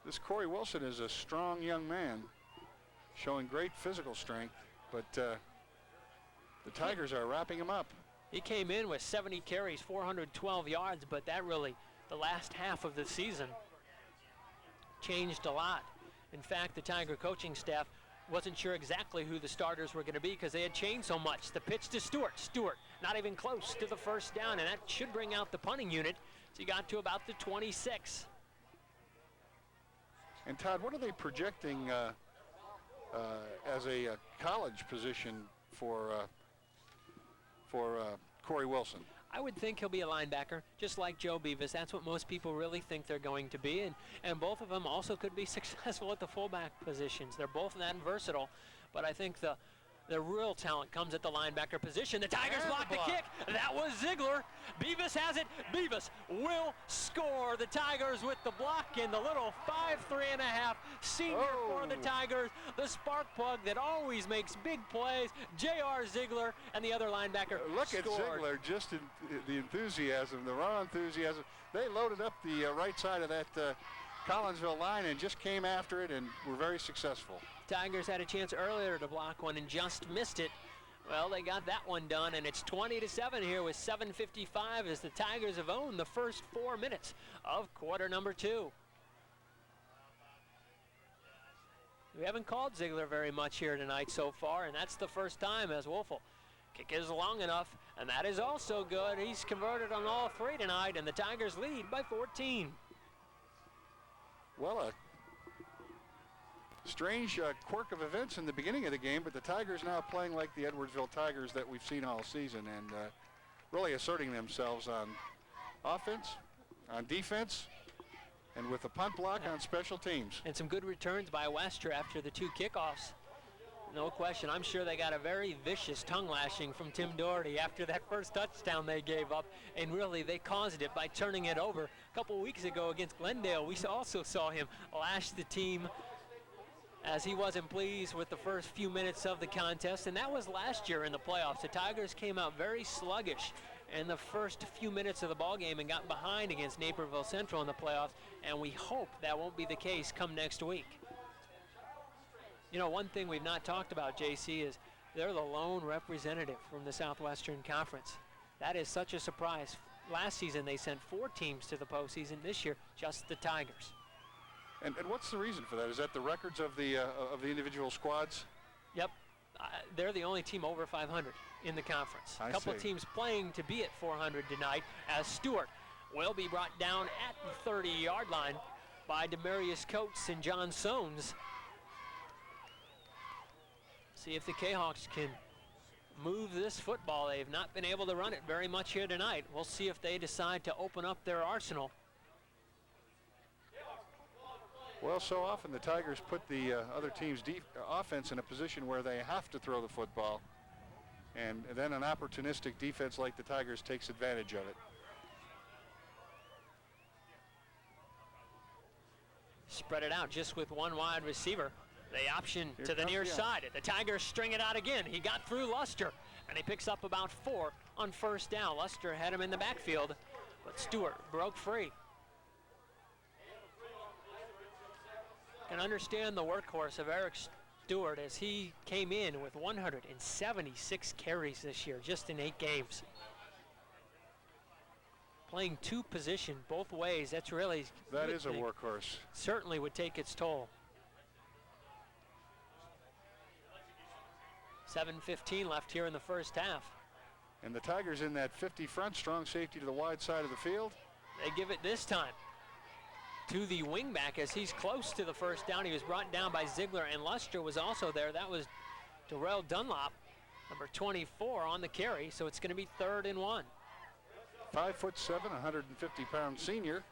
This Corey Wilson is a strong young man, showing great physical strength, but the Tigers are wrapping him up. He came in with 70 carries, 412 yards, but that really, the last half of the season, changed a lot. In fact, the Tiger coaching staff wasn't sure exactly who the starters were going to be because they had changed so much. The pitch to Stewart. Stewart not even close to the first down, and that should bring out the punting unit. So he got to about the 26. And Todd, what are they projecting as a college position for Corey Wilson? I would think he'll be a linebacker, just like Joe Beavis. That's what most people really think they're going to be, and both of them also could be successful at the fullback positions. They're both that versatile, but I think the real talent comes at the linebacker position. The Tigers block the kick. That was Ziegler. Beavis has it. Beavis will score. The Tigers with the block and the little 5'3.5" senior for the Tigers. The spark plug that always makes big plays. J.R. Ziegler and the other linebacker Look scored. at Ziegler, just the enthusiasm, the raw enthusiasm. They loaded up the right side of that Collinsville line and just came after it and were very successful. Tigers had a chance earlier to block one and just missed it. Well, they got that one done, and it's 20-7 here with 7:55 as the Tigers have owned the first 4 minutes of quarter number 2. We haven't called Ziegler very much here tonight so far, and that's the first time as Wolfel. Kick is long enough, and that is also good. He's converted on all 3 tonight, and the Tigers lead by 14. Well, a strange quirk of events in the beginning of the game, but the Tigers now playing like the Edwardsville Tigers that we've seen all season and really asserting themselves on offense, on defense, and with a punt block on special teams. And some good returns by Westra after the 2 kickoffs. No question. I'm sure they got a very vicious tongue lashing from Tim Doherty after that first touchdown they gave up, and really they caused it by turning it over. A couple weeks ago against Glendale, we also saw him lash the team as he wasn't pleased with the first few minutes of the contest, and that was last year in the playoffs. The Tigers came out very sluggish in the first few minutes of the ball game and got behind against Naperville Central in the playoffs, and we hope that won't be the case come next week. You know, one thing we've not talked about, JC, is they're the lone representative from the Southwestern Conference. That is such a surprise. Last season they sent 4 teams to the postseason. This year, just the Tigers. And what's the reason for that? Is that the records of the individual squads? Yep. They're the only team over 500 in the conference. A couple teams playing to be at 400 tonight, as Stewart will be brought down at the 30-yard line by Demarius Coates and John Soanes. See if the K-Hawks can move this football. They've not been able to run it very much here tonight. We'll see if they decide to open up their arsenal. Well, so often the Tigers put the other team's offense in a position where they have to throw the football, and then an opportunistic defense like the Tigers takes advantage of it. Spread it out just with one wide receiver. The option to the near side. The Tigers string it out again. He got through Luster, and he picks up about 4 on first down. Luster had him in the backfield, but Stewart broke free. Can understand the workhorse of Eric Stewart as he came in with 176 carries this year, just in 8 games. playing two position both ways, that is a workhorse. Certainly would take its toll. 7:15 left here in the first half. And the Tigers in that 50 front, strong safety to the wide side of the field. They give it this time to the wingback as he's close to the first down. He was brought down by Ziegler, and Luster was also there. That was Darrell Dunlop, number 24, on the carry, so it's going to be 3rd and 1. 5'7", 150-pound senior.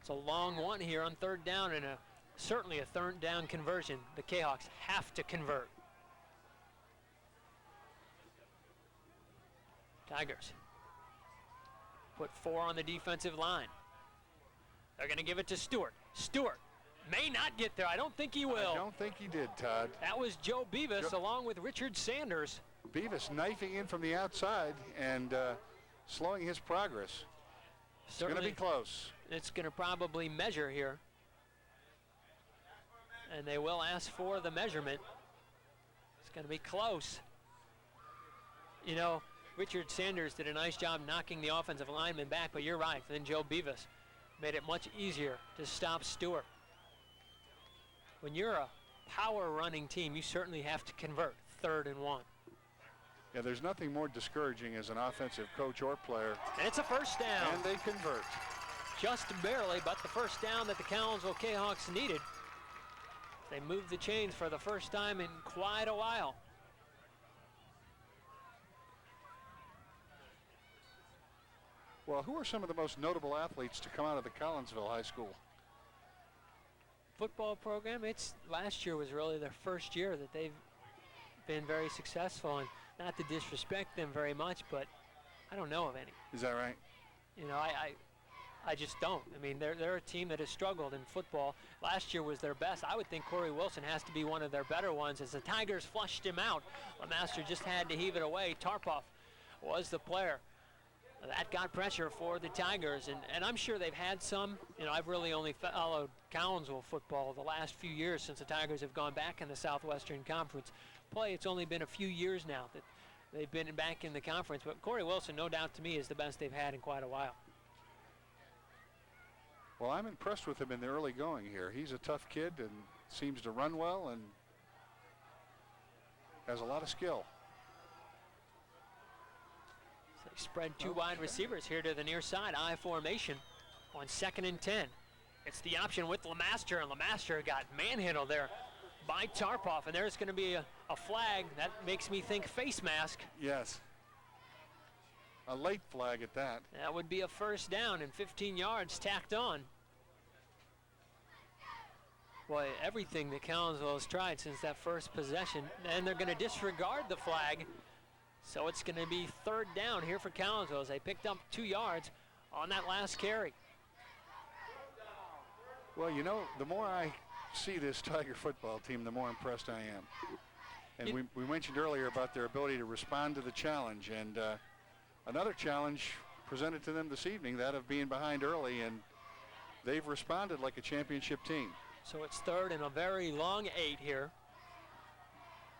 It's a long one here on 3rd down, and certainly a 3rd down conversion. The Jayhawks have to convert. Tigers put 4 on the defensive line. They're going to give it to Stewart. Stewart may not get there. I don't think he will. I don't think he did, Todd. That was Joe Beavis along with Richard Sanders. Beavis knifing in from the outside and slowing his progress. It's going to be close. It's going to probably measure here. And they will ask for the measurement. It's going to be close. You know, Richard Sanders did a nice job knocking the offensive lineman back, but you're right. Then Joe Beavis made it much easier to stop Stewart. When you're a power running team, you certainly have to convert 3rd and 1. Yeah, there's nothing more discouraging as an offensive coach or player. And it's a first down. And they convert. Just barely, but the first down that the Collinsville Jayhawks needed. They moved the chains for the first time in quite a while. Well, who are some of the most notable athletes to come out of the Collinsville High School football program? Last year was really their first year that they've been very successful, and not to disrespect them very much, but I don't know of any. Is that right? You know, I just don't. I mean, they're a team that has struggled in football. Last year was their best. I would think Corey Wilson has to be one of their better ones. As the Tigers flushed him out, LeMaster just had to heave it away. Tarpoff was the player. That got pressure for the Tigers, and I'm sure they've had some. You know, I've really only followed Collinsville football the last few years since the Tigers have gone back in the Southwestern Conference play. It's only been a few years now that they've been back in the conference, but Corey Wilson, no doubt to me, is the best they've had in quite a while. Well, I'm impressed with him in the early going here. He's a tough kid and seems to run well and has a lot of skill. So they spread two wide receivers here to the near side, I formation on 2nd and 10. It's the option with LeMaster, and LeMaster got manhandled there by Tarpoff, and there's going to be a flag. That makes me think face mask. Yes. A late flag at that. That would be a first down and 15 yards tacked on. Boy, everything that Collinsville has tried since that first possession, and they're going to disregard the flag. So it's going to be 3rd down here for Collinsville as they picked up 2 yards on that last carry. Well, you know, the more I see this Tiger football team, the more impressed I am. And we mentioned earlier about their ability to respond to the challenge, and another challenge presented to them this evening, that of being behind early, and they've responded like a championship team. So it's 3rd and a very long 8 here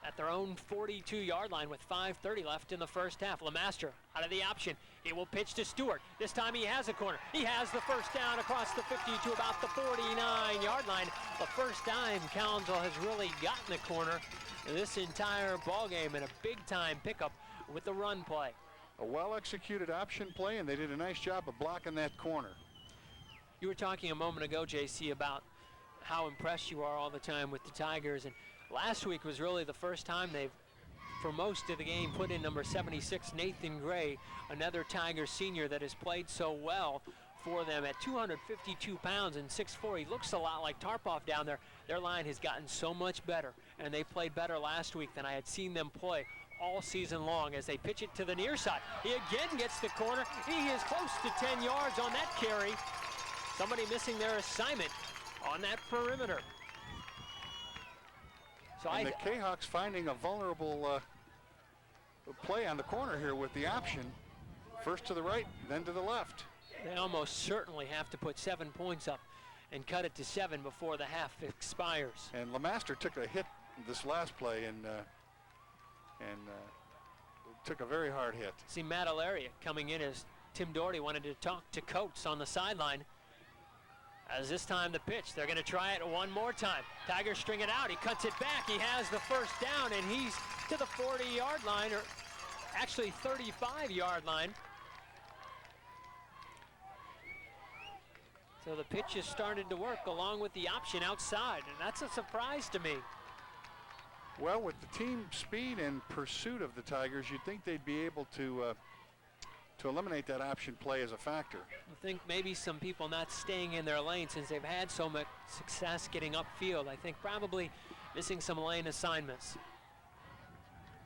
at their own 42-yard line with 5:30 left in the first half. LeMaster out of the option. He will pitch to Stewart. This time he has a corner. He has the first down across the 50 to about the 49-yard line. The first time Collinsville has really gotten the corner in this entire ball game, and a big-time pickup with the run play. A well-executed option play, and they did a nice job of blocking that corner. You were talking a moment ago, JC, about how impressed you are all the time with the Tigers, and last week was really the first time they've, for most of the game, put in number 76, Nathan Gray, another Tiger senior that has played so well for them at 252 pounds and 6'4". He looks a lot like Tarpoff down there. Their line has gotten so much better, and they played better last week than I had seen them play all season long as they pitch it to the near side. He again gets the corner. He is close to 10 yards on that carry. Somebody missing their assignment on that perimeter. So and the Jayhawks finding a vulnerable play on the corner here with the option. First to the right, then to the left. They almost certainly have to put 7 points up and cut it to 7 before the half expires. And LeMaster took a hit this last play and took a very hard hit. See Matt Alaria coming in as Tim Doherty wanted to talk to Coates on the sideline. As this time the pitch, they're going to try it one more time. Tigers string it out. He cuts it back. He has the first down, and he's to the 40-yard line, or actually 35-yard line. So the pitch has started to work along with the option outside, and that's a surprise to me. Well, with the team speed and pursuit of the Tigers, you'd think they'd be able to eliminate that option play as a factor. I think maybe some people not staying in their lane since they've had so much success getting upfield. I think probably missing some lane assignments.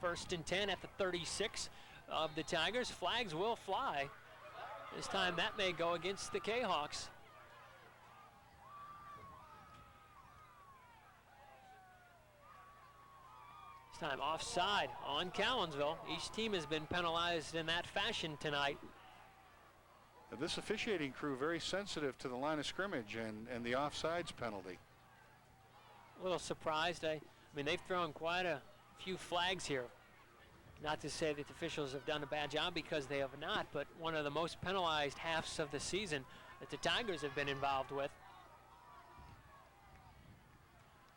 1st and 10 at the 36 of the Tigers. Flags will fly. This time that may go against the K-Hawks. This time offside on Collinsville. Each team has been penalized in that fashion tonight. Now, this officiating crew very sensitive to the line of scrimmage and the offsides penalty. A little surprised. I mean, they've thrown quite a few flags here. Not to say that the officials have done a bad job, because they have not, but one of the most penalized halves of the season that the Tigers have been involved with.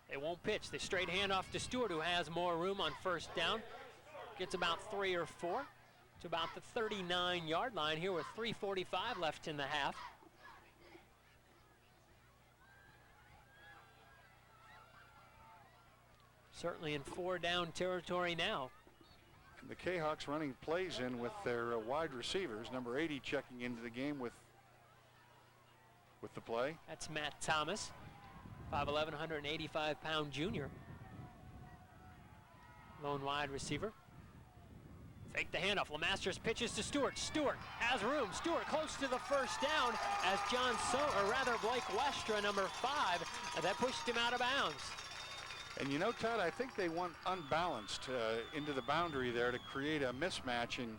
They won't pitch. The straight handoff to Stewart, who has more room on 1st down. Gets about 3 or 4 to about the 39-yard line here with 3:45 left in the half. Certainly in 4-down territory now. And the K-Hawks running plays in with their wide receivers. Number 80 checking into the game with the play. That's Matt Thomas. 5'11", 185-pound junior. Lone wide receiver. Fake the handoff. Lemasters pitches to Stewart. Stewart has room. Stewart close to the 1st down as Blake Westra, number 5, that pushed him out of bounds. And you know, Todd, I think they went unbalanced into the boundary there to create a mismatch and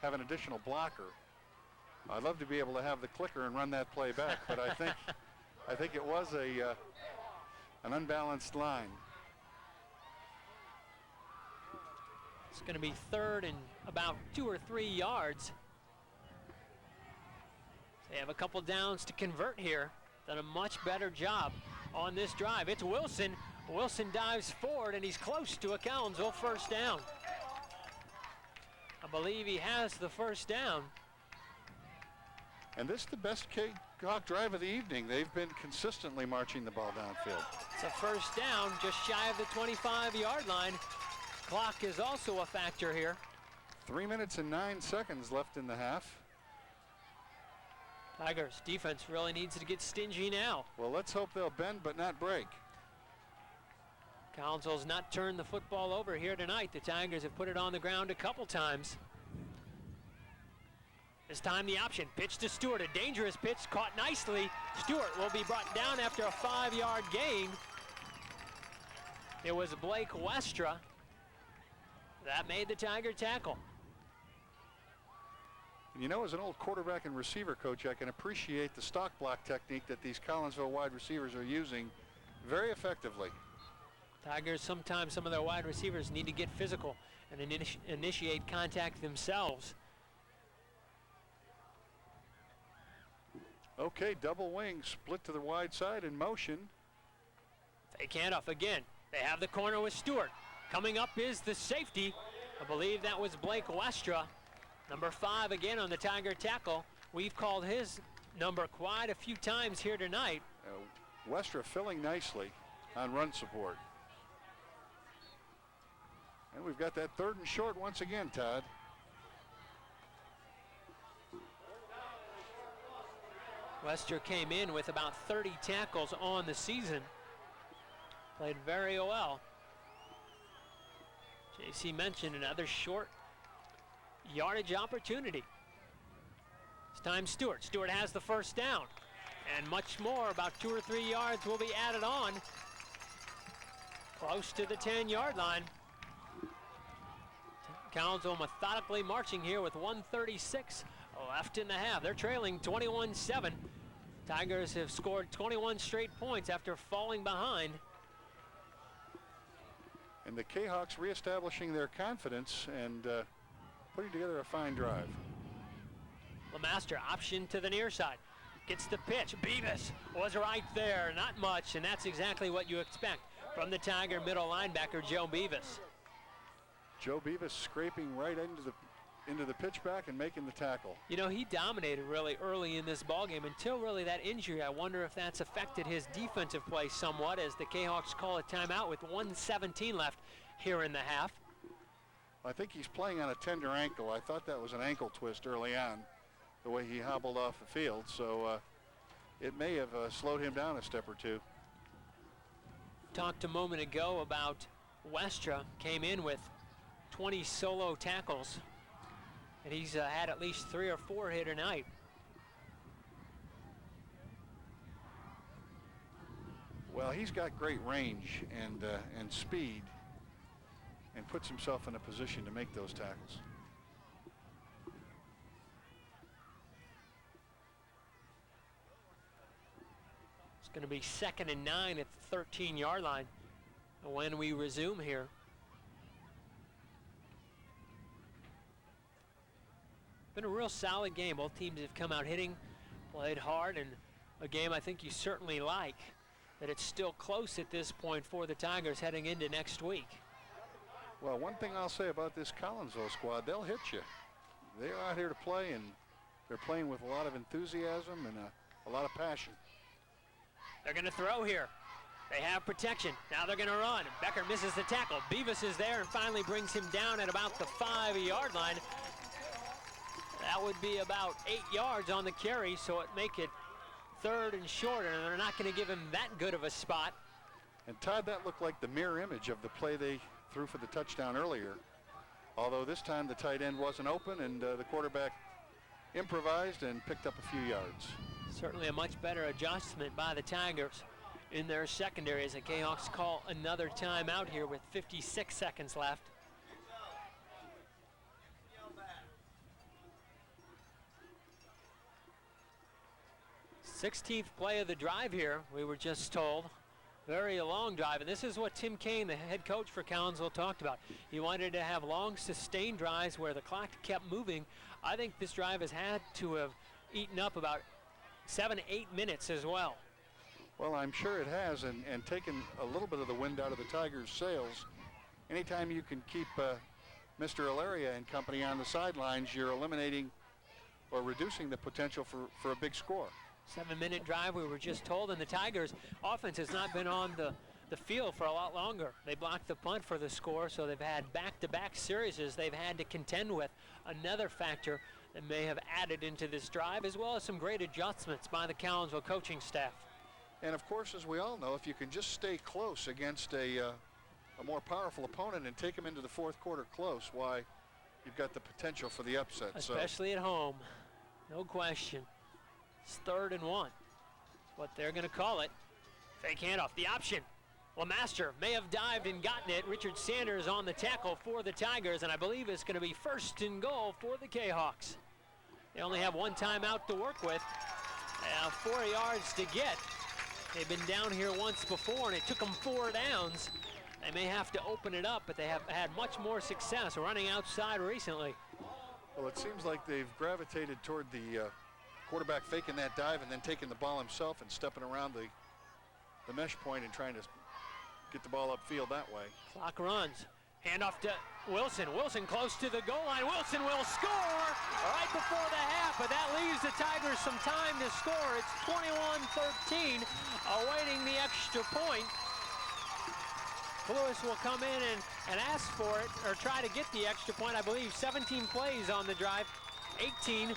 have an additional blocker. I'd love to be able to have the clicker and run that play back, but I think it was an unbalanced line. It's going to be 3rd and about 2 or 3 yards. They have a couple downs to convert here. Done a much better job on this drive. It's Wilson. Wilson dives forward, and he's close to a Collinsville 1st down. I believe he has the 1st down. And this is the best K-Hawk drive of the evening. They've been consistently marching the ball downfield. It's a 1st down, just shy of the 25-yard line. Clock is also a factor here. 3 minutes and 9 seconds left in the half. Tigers defense really needs to get stingy now. Well, let's hope they'll bend but not break. Collinsville's not turned the football over here tonight. The Tigers have put it on the ground a couple times. This time the option, pitch to Stewart, a dangerous pitch, caught nicely. Stewart will be brought down after a 5-yard gain. It was Blake Westra that made the Tiger tackle. And you know, as an old quarterback and receiver coach, I can appreciate the stock block technique that these Collinsville wide receivers are using very effectively. Tigers, sometimes some of their wide receivers need to get physical and initiate contact themselves. Okay, double wing, split to the wide side in motion. Fake handoff again. They have the corner with Stewart. Coming up is the safety. I believe that was Blake Westra. Number 5 again on the Tiger tackle. We've called his number quite a few times here tonight. Westra filling nicely on run support. And we've got that 3rd and short once again, Todd. Westra came in with about 30 tackles on the season. Played very well. JC mentioned another short yardage opportunity. It's time Stewart. Stewart has the 1st down. And much more, about 2 or 3 yards will be added on. Close to the 10-yard line. Collinsville methodically marching here with 1:36 left in the half. They're trailing 21-7. Tigers have scored 21 straight points after falling behind. And the K-Hawks reestablishing their confidence and putting together a fine drive. LeMaster option to the near side. Gets the pitch. Beavis was right there. Not much, and that's exactly what you expect from the Tiger middle linebacker, Joe Beavis. Joe Beavis scraping right into the pitchback and making the tackle. You know, he dominated really early in this ballgame until really that injury. I wonder if that's affected his defensive play somewhat as the Jayhawks call a timeout with 1:17 left here in the half. I think he's playing on a tender ankle. I thought that was an ankle twist early on, the way he hobbled off the field, so it may have slowed him down a step or two. Talked a moment ago about Westra came in with 20 solo tackles, and he's had at least 3 or 4 here tonight. Well, he's got great range and speed, and puts himself in a position to make those tackles. It's going to be 2nd and 9 at the 13-yard line when we resume here. Been a real solid game. Both teams have come out hitting, played hard, and a game I think you certainly like, that it's still close at this point for the Tigers heading into next week. Well, one thing I'll say about this Collinsville squad, they'll hit you. They're out here to play, and they're playing with a lot of enthusiasm and a lot of passion. They're going to throw here. They have protection. Now they're going to run. Becker misses the tackle. Beavis is there and finally brings him down at about the 5-yard line. That would be about 8 yards on the carry, so it make it 3rd and short, and they're not going to give him that good of a spot. And Todd, that looked like the mirror image of the play they threw for the touchdown earlier. Although this time the tight end wasn't open, and the quarterback improvised and picked up a few yards. Certainly a much better adjustment by the Tigers in their secondary as the Jayhawks call another timeout here with 56 seconds left. Sixteenth play of the drive here, we were just told. Very long drive, and this is what Tim Kane, the head coach for Collinsville, talked about. He wanted to have long, sustained drives where the clock kept moving. I think this drive has had to have eaten up about 7-8 minutes as well. Well, I'm sure it has, and taken a little bit of the wind out of the Tigers' sails. Anytime you can keep Mr. Ilaria and company on the sidelines, you're eliminating or reducing the potential for a big score. 7-minute drive, we were just told, and the Tigers' offense has not been on the field for a lot longer. They blocked the punt for the score, so they've had back-to-back series they've had to contend with. Another factor that may have added into this drive, as well as some great adjustments by the Collinsville coaching staff. And of course, as we all know, if you can just stay close against a more powerful opponent and take them into the 4th quarter close, why, you've got the potential for the upset. Especially at home, no question. It's 3rd and 1. That's what they're going to call it. Fake handoff, the option. LeMaster may have dived and gotten it. Richard Sanders on the tackle for the Tigers, and I believe it's going to be 1st and goal for the Jayhawks. They only have 1 timeout to work with. 4 yards to get. They've been down here once before, and it took them 4 downs. They may have to open it up, but they have had much more success running outside recently. Well, it seems like they've gravitated toward the quarterback faking that dive and then taking the ball himself and stepping around the mesh point and trying to get the ball upfield that way. Clock runs. Handoff to Wilson. Wilson close to the goal line. Wilson will score right before the half, but that leaves the Tigers some time to score. It's 21-13, awaiting the extra point. Lewis will come in and ask for it, or try to get the extra point. I believe 17 plays on the drive, 18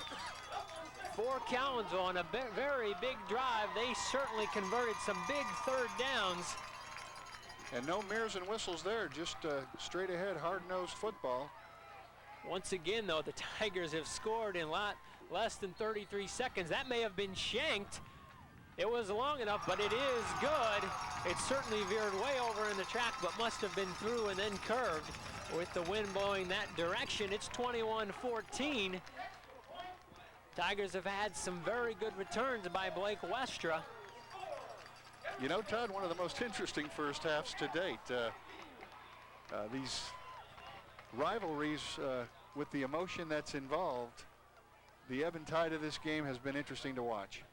for Collinsville on a very big drive. They certainly converted some big 3rd downs. And no mirrors and whistles there, just straight ahead, hard-nosed football. Once again, though, the Tigers have scored in less than 33 seconds. That may have been shanked. It was long enough, but it is good. It certainly veered way over in the track, but must have been through and then curved with the wind blowing that direction. It's 21-14. Tigers have had some very good returns by Blake Westra. You know, Todd, one of the most interesting first halves to date. These rivalries with the emotion that's involved, the ebb and tide of this game has been interesting to watch.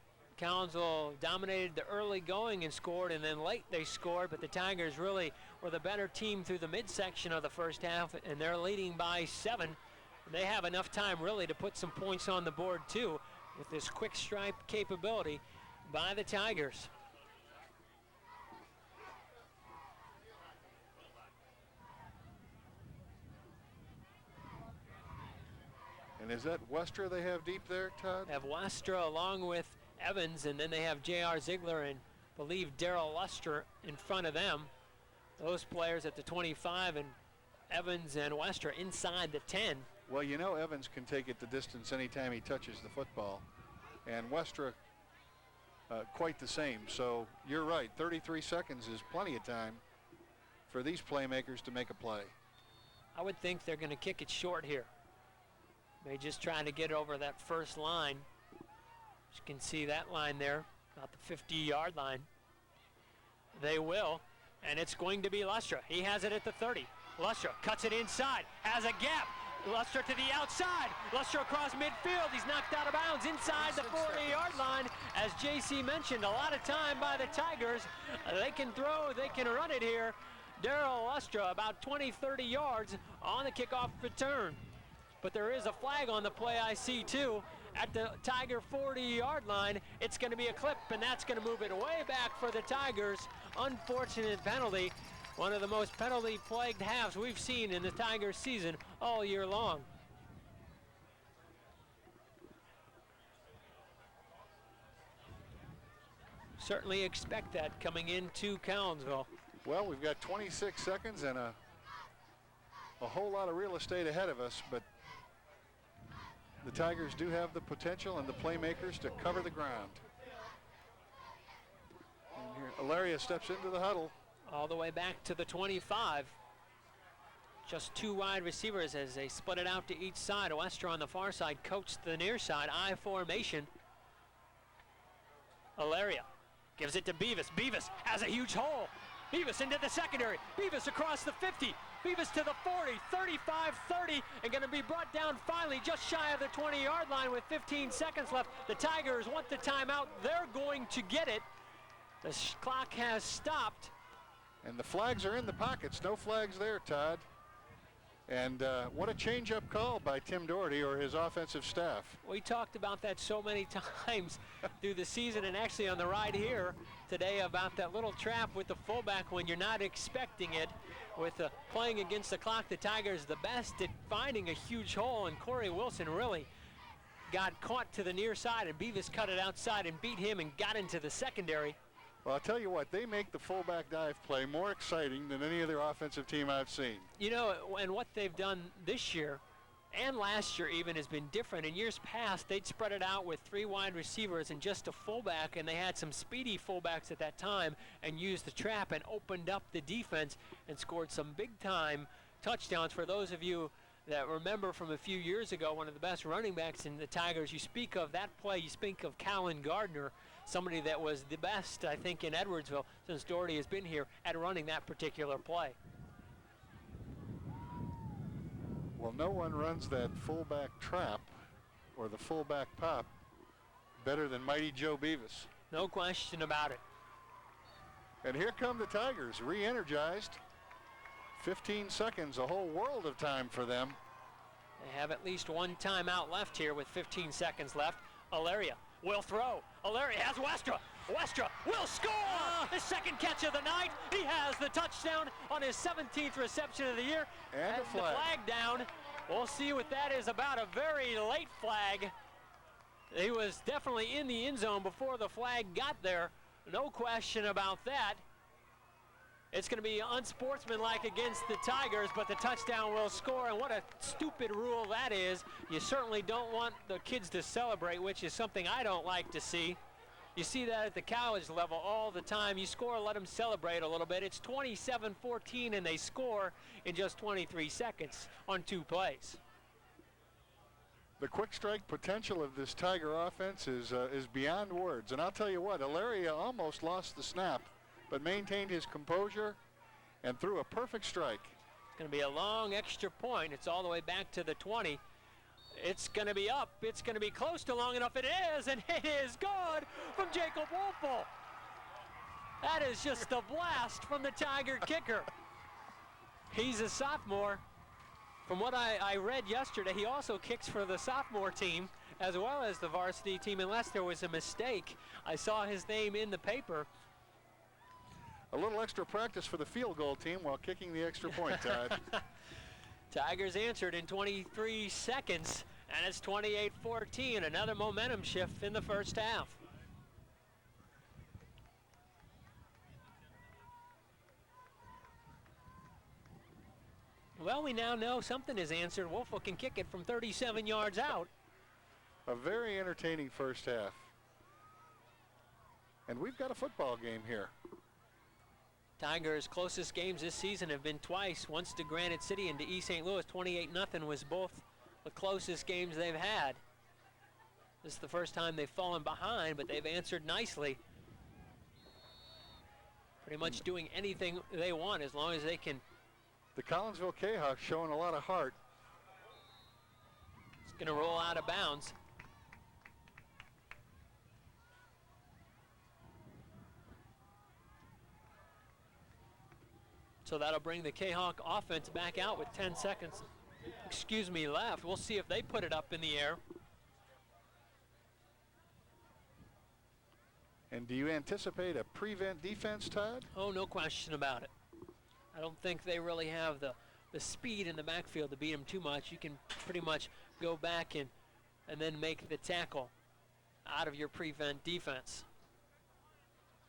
Collinsville dominated the early going and scored, and then late they scored, but the Tigers really were the better team through the midsection of the first half, and they're leading by 7. They have enough time really to put some points on the board too with this quick stripe capability by the Tigers. And is that Westra they have deep there, Todd? They have Westra along with Evans, and then they have J.R. Ziegler and believe Darrell Luster in front of them. Those players at the 25, and Evans and Westra inside the 10. Well, you know Evans can take it the distance anytime he touches the football, and Westra quite the same. So you're right, 33 seconds is plenty of time for these playmakers to make a play. I would think they're going to kick it short here. They just trying to get over that first line. You can see that line there, about the 50-yard line. They will, and it's going to be Lustra. He has it at the 30. Lustra cuts it inside, has a gap. Lustra to the outside. Lustra across midfield. He's knocked out of bounds inside the 40-yard line. As JC mentioned, a lot of time by the Tigers. They can throw, they can run it here. Darrell Lustra about 20, 30 yards on the kickoff return. But there is a flag on the play, I see too. At the Tiger 40-yard line, it's going to be a clip, and that's going to move it way back for the Tigers. Unfortunate penalty. One of the most penalty-plagued halves we've seen in the Tigers season all year long. Certainly expect that coming into Collinsville. Well, we've got 26 seconds and a whole lot of real estate ahead of us, but the Tigers do have the potential and the playmakers to cover the ground. And here, Ilaria steps into the huddle. All the way back to the 25. Just 2 wide receivers as they split it out to each side. Westra on the far side, coach to the near side, I formation. Ilaria gives it to Beavis. Beavis has a huge hole. Beavis into the secondary. Beavis across the 50. Beavis to the 40, 35, 30, and going to be brought down finally just shy of the 20-yard line with 15 seconds left. The Tigers want the timeout. They're going to get it. The clock has stopped. And the flags are in the pockets. No flags there, Todd. And what a change-up call by Tim Doherty or his offensive staff. We talked about that so many times through the season, and actually on the ride here today about that little trap with the fullback when you're not expecting it. With playing against the clock, the Tigers the best at finding a huge hole, and Corey Wilson really got caught to the near side, and Beavis cut it outside and beat him and got into the secondary. Well, I'll tell you what, they make the fullback dive play more exciting than any other offensive team I've seen. You know, and what they've done this year and last year even has been different. In years past, they'd spread it out with 3 wide receivers and just a fullback, and they had some speedy fullbacks at that time and used the trap and opened up the defense and scored some big-time touchdowns. For those of you that remember from a few years ago, one of the best running backs in the Tigers, you speak of that play, you speak of Callan Gardner, somebody that was the best, I think, in Edwardsville since Doherty has been here at running that particular play. Well, no one runs that fullback trap or the fullback pop better than Mighty Joe Beavis. No question about it. And here come the Tigers, re-energized. 15 seconds, a whole world of time for them. They have at least one timeout left here with 15 seconds left. Ilaria will throw. Ilaria has Westra. Westra will score! The second catch of the night. He has the touchdown on his 17th reception of the year. And a flag. The flag down. We'll see what that is about. A very late flag. He was definitely in the end zone before the flag got there. No question about that. It's going to be unsportsmanlike against the Tigers, but the touchdown will score, and what a stupid rule that is. You certainly don't want the kids to celebrate, which is something I don't like to see. You see that at the college level all the time. You score, let them celebrate a little bit. It's 27-14, and they score in just 23 seconds on 2 plays. The quick strike potential of this Tiger offense is beyond words, and I'll tell you what, Ilaria almost lost the snap, but maintained his composure and threw a perfect strike. It's going to be a long extra point. It's all the way back to the 20. It's going to be up. It's going to be close to long enough. It is, and it is good from Jacob Wolfel. That is just a blast from the Tiger kicker. He's a sophomore. From what I read yesterday, he also kicks for the sophomore team as well as the varsity team, unless there was a mistake. I saw his name in the paper. A little extra practice for the field goal team while kicking the extra point, Todd. Tigers answered in 23 seconds, and it's 28-14, another momentum shift in the first half. Well, we now know something is answered. Wolfel can kick it from 37 yards out. A very entertaining first half. And we've got a football game here. Tigers' closest games this season have been twice, once to Granite City and to East St. Louis. 28-0 was both the closest games they've had. This is the first time they've fallen behind, but they've answered nicely. Pretty much doing anything they want as long as they can. The Collinsville Jayhawks showing a lot of heart. It's going to roll out of bounds. So that'll bring the Jayhawk offense back out with 10 seconds, left. We'll see if they put it up in the air. And do you anticipate a prevent defense, Todd? Oh, no question about it. I don't think they really have the speed in the backfield to beat them too much. You can pretty much go back and then make the tackle out of your prevent defense.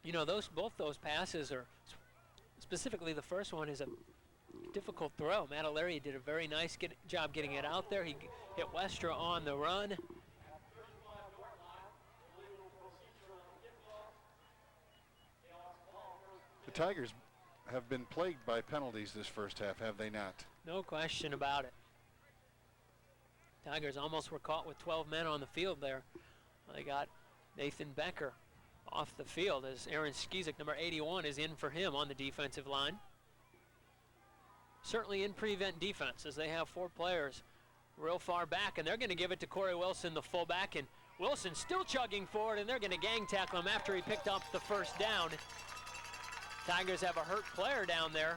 You know, both those passes are, specifically the first one, is a difficult throw. Matt O'Leary did a very nice job getting it out there. He hit Westra on the run. The Tigers have been plagued by penalties this first half, have they not? No question about it. Tigers almost were caught with 12 men on the field there. They got Nathan Becker off the field as Aaron Skizik, number 81, is in for him on the defensive line. Certainly in prevent defense, as they have 4 players real far back, and they're going to give it to Corey Wilson, the fullback, and Wilson still chugging forward, and they're going to gang tackle him after he picked up the first down. Tigers have a hurt player down there.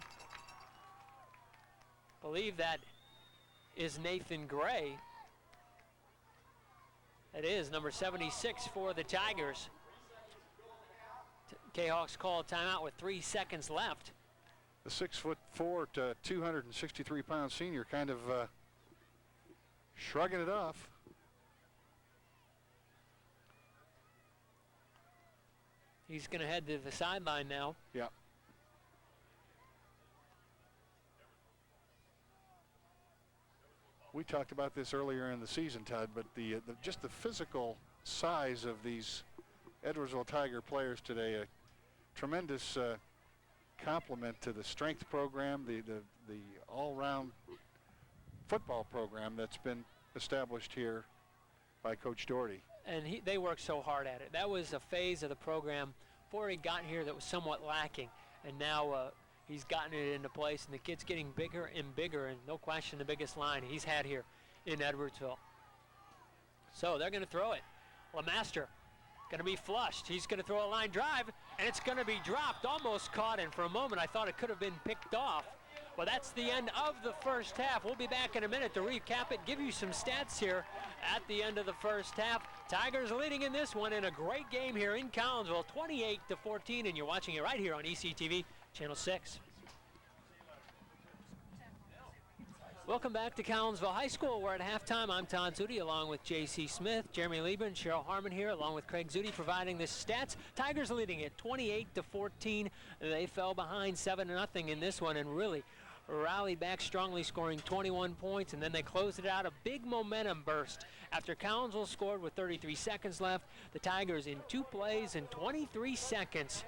Believe that is Nathan Gray. That is number 76 for the Tigers. Jayhawks call a timeout with 3 seconds left. The 6'4" to 263-pound senior kind of shrugging it off. He's going to head to the sideline now. Yeah. We talked about this earlier in the season, Todd, but just the physical size of these Edwardsville Tiger players today, a tremendous compliment to the strength program, the all-round football program that's been established here by Coach Doherty. And they worked so hard at it. That was a phase of the program before he got here that was somewhat lacking, and now he's gotten it into place, and the kid's getting bigger and bigger, and no question the biggest line he's had here in Edwardsville. So they're going to throw it. LeMaster going to be flushed. He's going to throw a line drive, and it's going to be dropped, almost caught, and for a moment I thought it could have been picked off. Well, that's the end of the first half. We'll be back in a minute to recap it, give you some stats here at the end of the first half. Tigers leading in this one in a great game here in Collinsville, 28-14, and you're watching it right here on ECTV, Channel 6. Welcome back to Collinsville High School. We're at halftime. I'm Todd Zudi along with J.C. Smith, Jeremy Liebman, Cheryl Harmon here along with Craig Zudi providing the stats. Tigers leading it 28-14. They fell behind 7-0 in this one and really rallied back strongly, scoring 21 points, and then they closed it out. A big momentum burst after Collinsville scored with 33 seconds left. The Tigers in 2 plays in 23 seconds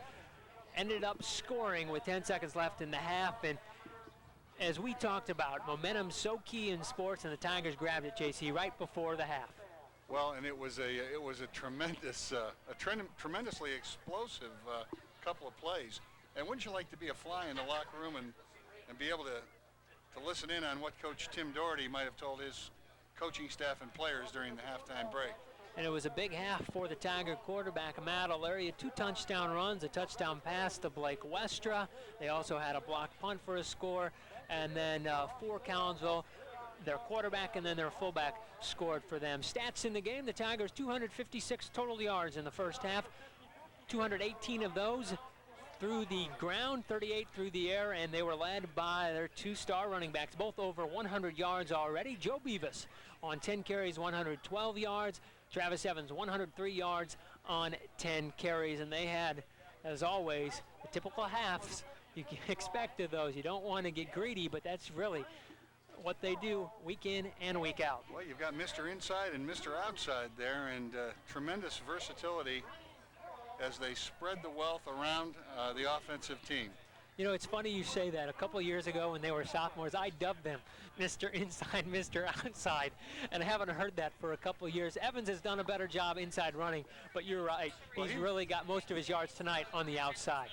ended up scoring with 10 seconds left in the half. And as we talked about, momentum so key in sports, and the Tigers grabbed it, JC, right before the half. Well, and it was a tremendous, tremendously explosive couple of plays. And wouldn't you like to be a fly in the locker room and be able to to listen in on what Coach Tim Doherty might have told his coaching staff and players during the halftime break. And it was a big half for the Tiger quarterback, Matt O'Leary. 2 touchdown runs, a touchdown pass to Blake Westra. They also had a blocked punt for a score. And then for Collinsville, their quarterback and then their fullback scored for them. Stats in the game, the Tigers 256 total yards in the first half. 218 of those through the ground, 38 through the air, and they were led by their 2-star running backs, both over 100 yards already. Joe Beavis on 10 carries, 112 yards. Travis Evans, 103 yards on 10 carries, and they had, as always, the typical halves you can expect of those. You don't want to get greedy, but that's really what they do week in and week out. Well, you've got Mr. Inside and Mr. Outside there, and tremendous versatility as they spread the wealth around the offensive team. You know, it's funny you say that. A couple of years ago when they were sophomores, I dubbed them Mr. Inside, Mr. Outside, and I haven't heard that for a couple of years. Evans has done a better job inside running, but you're right. He's really got most of his yards tonight on the outside.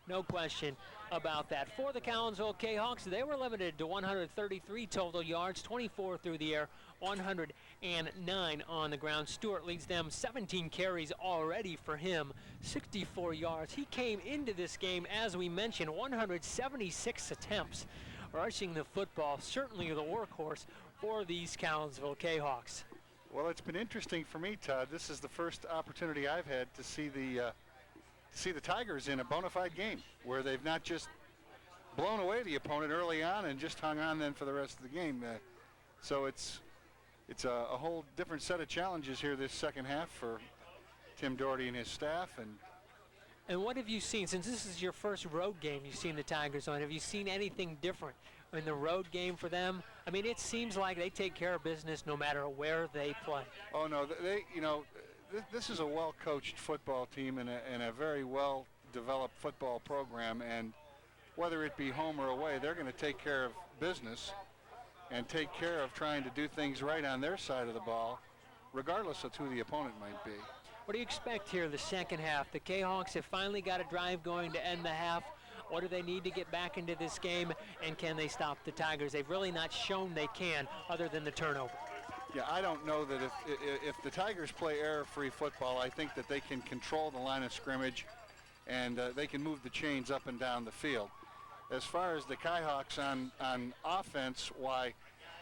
No question about that. For the Collinsville Jayhawks, they were limited to 133 total yards, 24 through the air, 109 on the ground. Stewart leads them 17 carries already for him, 64 yards. He came into this game, as we mentioned, 176 attempts rushing the football, certainly the workhorse for these Collinsville Jayhawks. Well, it's been interesting for me, Todd. This is the first opportunity I've had to see the Tigers in a bona fide game where they've not just blown away the opponent early on and just hung on then for the rest of the game. So it's a whole different set of challenges here this second half for Tim Doherty and his staff. And what have you seen, since this is your first road game you've seen the Tigers on, have you seen anything different in the road game for them? I mean, it seems like they take care of business no matter where they play. Oh, no, this is a well-coached football team and a very well-developed football program, and whether it be home or away, they're going to take care of business and take care of trying to do things right on their side of the ball, regardless of who the opponent might be. What do you expect here the second half? The Jayhawks have finally got a drive going to end the half. What do they need to get back into this game, and can they stop the Tigers? They've really not shown they can, other than the turnover. Yeah, I don't know that if the Tigers play error-free football, I think that they can control the line of scrimmage and they can move the chains up and down the field. As far as the Jayhawks on offense, why,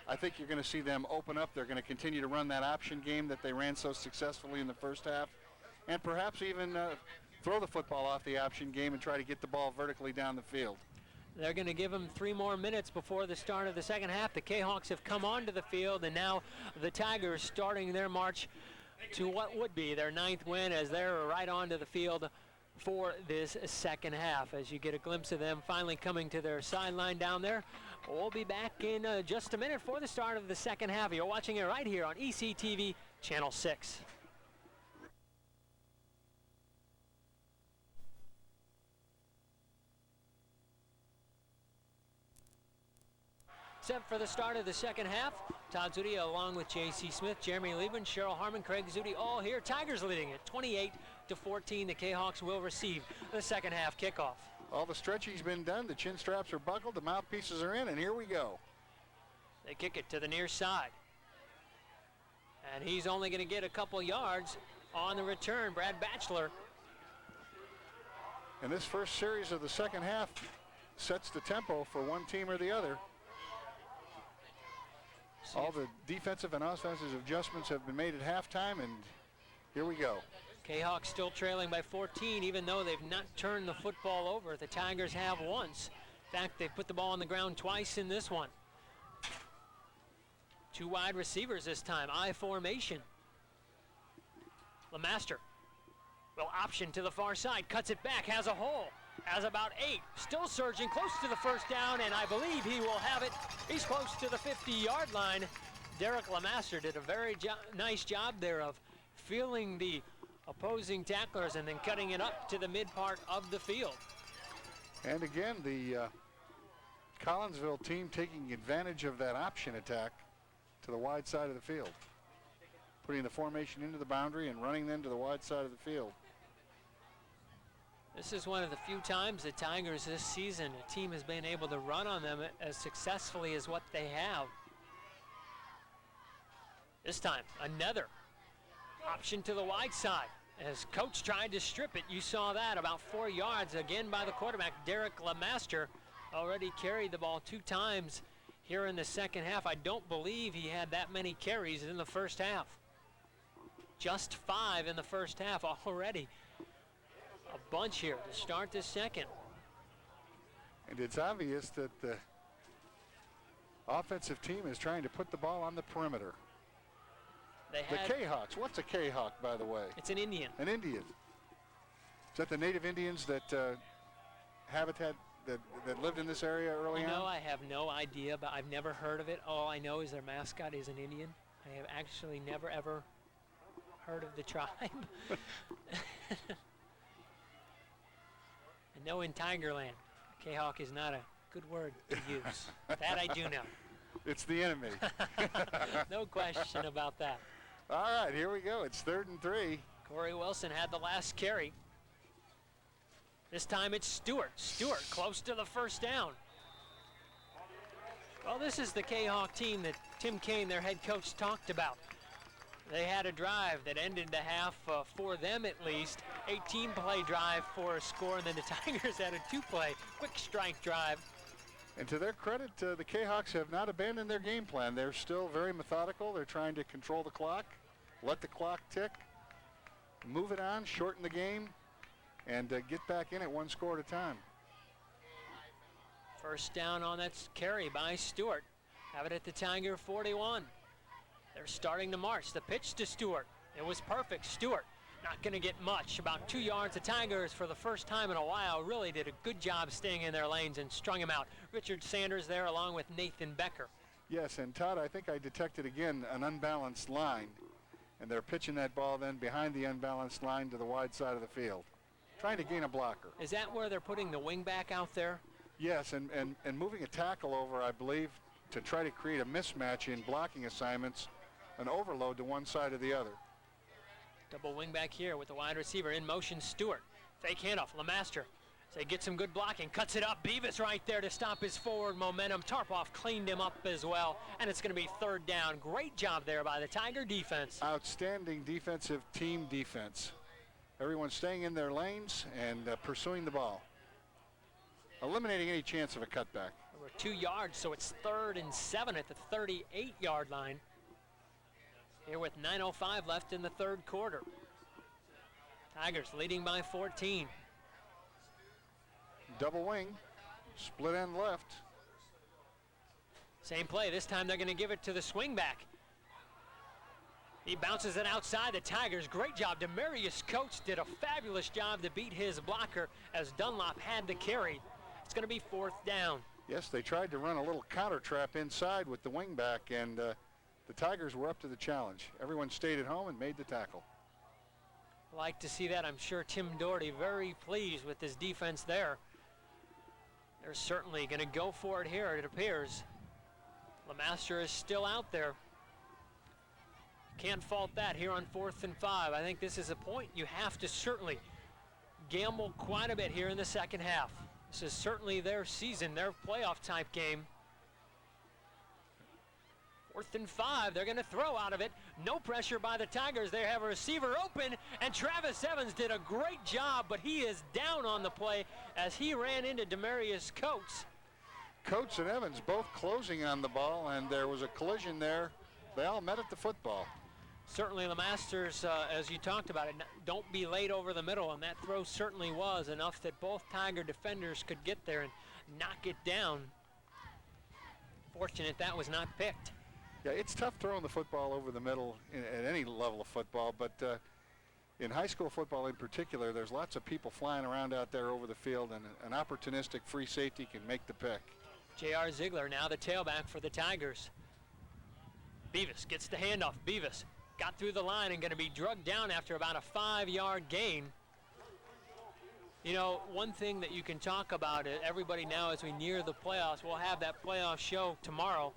I think you're going to see them open up. They're going to continue to run that option game that they ran so successfully in the first half, and perhaps even throw the football off the option game and try to get the ball vertically down the field. They're going to give them 3 more minutes before the start of the second half. The Jayhawks have come onto the field, and now the Tigers starting their march to what would be their 9th win as they're right onto the field for this second half. As you get a glimpse of them finally coming to their sideline down there. We'll be back in just a minute for the start of the second half. You're watching it right here on ECTV Channel 6. Set for the start of the second half. Todd Zudi along with J.C. Smith, Jeremy Liebman, Cheryl Harmon, Craig Zudi all here. Tigers leading it 28-14. The Jayhawks will receive the second half kickoff. All the stretching's been done. The chin straps are buckled. The mouthpieces are in, and here we go. They kick it to the near side. And he's only going to get a couple yards on the return. Brad Batchelor. And this first series of the second half sets the tempo for one team or the other. All the defensive and offensive adjustments have been made at halftime, and here we go. Jayhawks still trailing by 14, even though they've not turned the football over. The Tigers have once. In fact, they've put the ball on the ground twice in this one. 2 wide receivers this time, I formation. Lemaster will option to the far side, cuts it back, has a hole. Has about 8, still surging, close to the first down, and I believe he will have it. He's close to the 50-yard line. Derek Lemaster did a very nice job there of feeling the opposing tacklers and then cutting it up to the mid part of the field. And again, the Collinsville team taking advantage of that option attack to the wide side of the field, putting the formation into the boundary and running then to the wide side of the field. This is one of the few times the Tigers this season, a team has been able to run on them as successfully as what they have. This time, another option to the wide side. As coach tried to strip it, you saw that about 4 yards again by the quarterback, Derek LeMaster. Already carried the ball 2 times here in the second half. I don't believe he had that many carries in the first half. Just 5 in the first half already. A bunch here to start the second. And it's obvious that the offensive team is trying to put the ball on the perimeter. The K-Hawks. What's a K-Hawk, by the way? It's an Indian. An Indian. Is that the native Indians that habitat that lived in this area early on? No, I have no idea, but I've never heard of it. All I know is their mascot is an Indian. I have actually never, ever heard of the tribe. And no, in Tigerland, K-Hawk is not a good word to use. That I do know. It's the enemy. No question about that. All right, here we go. It's 3rd and 3. Corey Wilson had the last carry. This time it's Stewart. Stewart close to the first down. Well, this is the K-Hawk team that Tim Kane, their head coach, talked about. They had a drive that ended the half, for them at least, 18-play drive for a score, and then the Tigers had a 2-play quick strike drive. And to their credit, the K-Hawks have not abandoned their game plan. They're still very methodical. They're trying to control the clock, let the clock tick, move it on, shorten the game, and get back in it 1 score at a time. First down on that carry by Stewart. Have it at the Tiger 41. They're starting to march. The pitch to Stewart. It was perfect. Stewart not going to get much. About 2 yards. The Tigers, for the first time in a while, really did a good job staying in their lanes and strung him out. Richard Sanders there along with Nathan Becker. Yes, and Todd, I think I detected again an unbalanced line. And they're pitching that ball then behind the unbalanced line to the wide side of the field, trying to gain a blocker. Is that where they're putting the wing back out there? Yes, and moving a tackle over, I believe, to try to create a mismatch in blocking assignments, an overload to one side or the other. Double wing back here with the wide receiver in motion. Stewart. Fake handoff. LeMaster. So he gets some good blocking. Cuts it up. Beavis right there to stop his forward momentum. Tarpoff cleaned him up as well. And it's going to be 3rd down. Great job there by the Tiger defense. Outstanding defensive team defense. Everyone staying in their lanes and pursuing the ball, eliminating any chance of a cutback. Over 2 yards, so it's 3rd and 7 at the 38-yard line. Here with 9:05 left in the 3rd quarter. Tigers leading by 14. Double wing, split end left. Same play. This time they're going to give it to the swing back. He bounces it outside the Tigers. Great job. Demarius Coates did a fabulous job to beat his blocker as Dunlop had the carry. It's going to be 4th down. Yes, they tried to run a little counter trap inside with the wing back, and the Tigers were up to the challenge. Everyone stayed at home and made the tackle. Like to see that. I'm sure Tim Doherty very pleased with his defense there. They're certainly going to go for it here, it appears. LeMaster is still out there. Can't fault that here on 4th and 5. I think this is a point you have to certainly gamble quite a bit here in the second half. This is certainly their season, their playoff type game. 4th and 5, they're going to throw out of it. No pressure by the Tigers. They have a receiver open, and Travis Evans did a great job, but he is down on the play as he ran into Demarius Coates. Coates and Evans both closing on the ball, and there was a collision there. They all met at the football. Certainly LeMaster's, as you talked about it, don't be late over the middle, and that throw certainly was enough that both Tiger defenders could get there and knock it down. Fortunate that was not picked. Yeah, it's tough throwing the football over the middle at any level of football, but in high school football in particular, there's lots of people flying around out there over the field, and an opportunistic free safety can make the pick. J.R. Ziegler now the tailback for the Tigers. Beavis gets the handoff. Beavis got through the line and going to be drugged down after about a 5-yard gain. You know, one thing that you can talk about, everybody now as we near the playoffs, we'll have that playoff show tomorrow,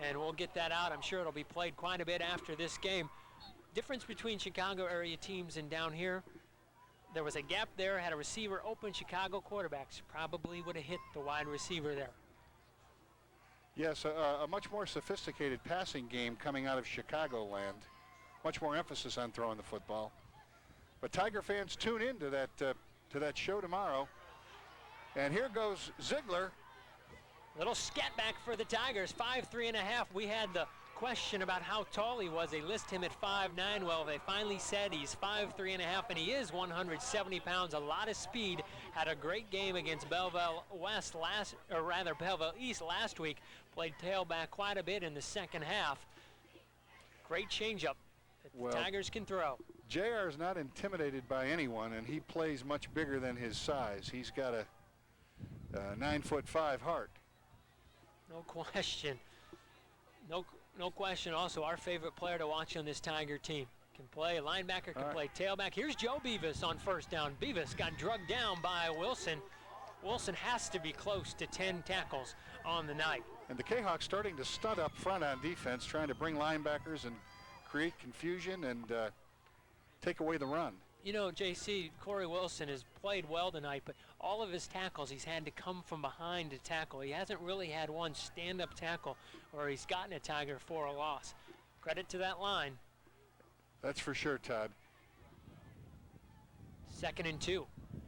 and we'll get that out. I'm sure it'll be played quite a bit after this game. Difference between Chicago area teams and down here, there was a gap there, had a receiver open. Chicago quarterbacks probably would have hit the wide receiver there. Yes, a much more sophisticated passing game coming out of Chicagoland. Much more emphasis on throwing the football. But Tiger fans, tune in to that show tomorrow. And here goes Ziegler. Little scat back for the Tigers, 5'3.5". We had the question about how tall he was. They list him at 5'9". Well, they finally said he's 5'3.5", and he is 170 pounds. A lot of speed. Had a great game against Belleville Belleville East last week. Played tailback quite a bit in the second half. Great changeup that the Tigers can throw. JR is not intimidated by anyone, and he plays much bigger than his size. He's got a 9'5" heart. No question. No question. Also, our favorite player to watch on this Tiger team. Can play linebacker, can play tailback. Here's Joe Beavis on first down. Beavis got drugged down by Wilson. Wilson has to be close to 10 tackles on the night. And the Jayhawks starting to stunt up front on defense, trying to bring linebackers and create confusion and take away the run. You know, JC, Corey Wilson has played well tonight, but all of his tackles, he's had to come from behind to tackle. He hasn't really had one stand-up tackle where he's gotten a Tiger for a loss. Credit to that line. That's for sure, Todd. 2nd and 2.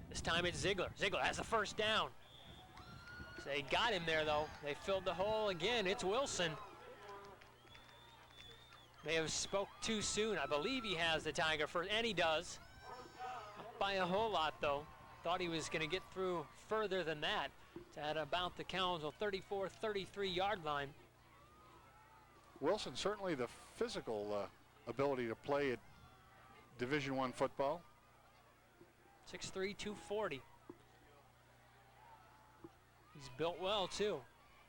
This time it's Ziegler. Ziegler has the first down. So they got him there, though. They filled the hole again. It's Wilson. May have spoke too soon. I believe he has the Tiger first, and he does. Not by a whole lot, though. Thought he was going to get through further than that. It's at about the Collinsville 34-33 yard line. Wilson certainly the physical ability to play at Division I football. 6'3", 240. He's built well, too.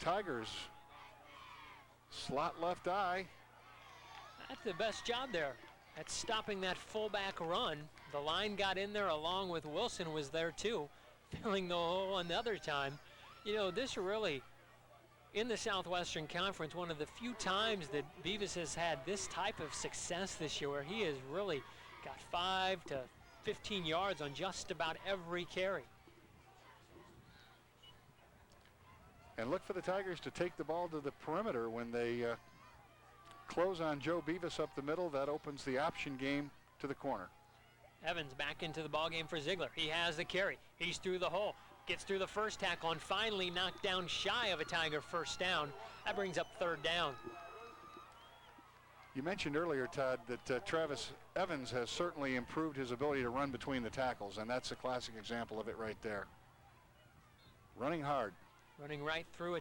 Tigers, slot left eye. That's the best job there at stopping that fullback run. The line got in there along with Wilson was there, too, filling the hole another time. You know, this really, in the Southwestern Conference, one of the few times that Beavis has had this type of success this year where he has really got 5 to 15 yards on just about every carry. And look for the Tigers to take the ball to the perimeter when they close on Joe Beavis up the middle. That opens the option game to the corner. Evans back into the ball game for Ziegler. He has the carry. He's through the hole. Gets through the first tackle and finally knocked down shy of a Tiger first down. That brings up 3rd down. You mentioned earlier, Todd, that Travis Evans has certainly improved his ability to run between the tackles, and that's a classic example of it right there. Running hard. Running right through a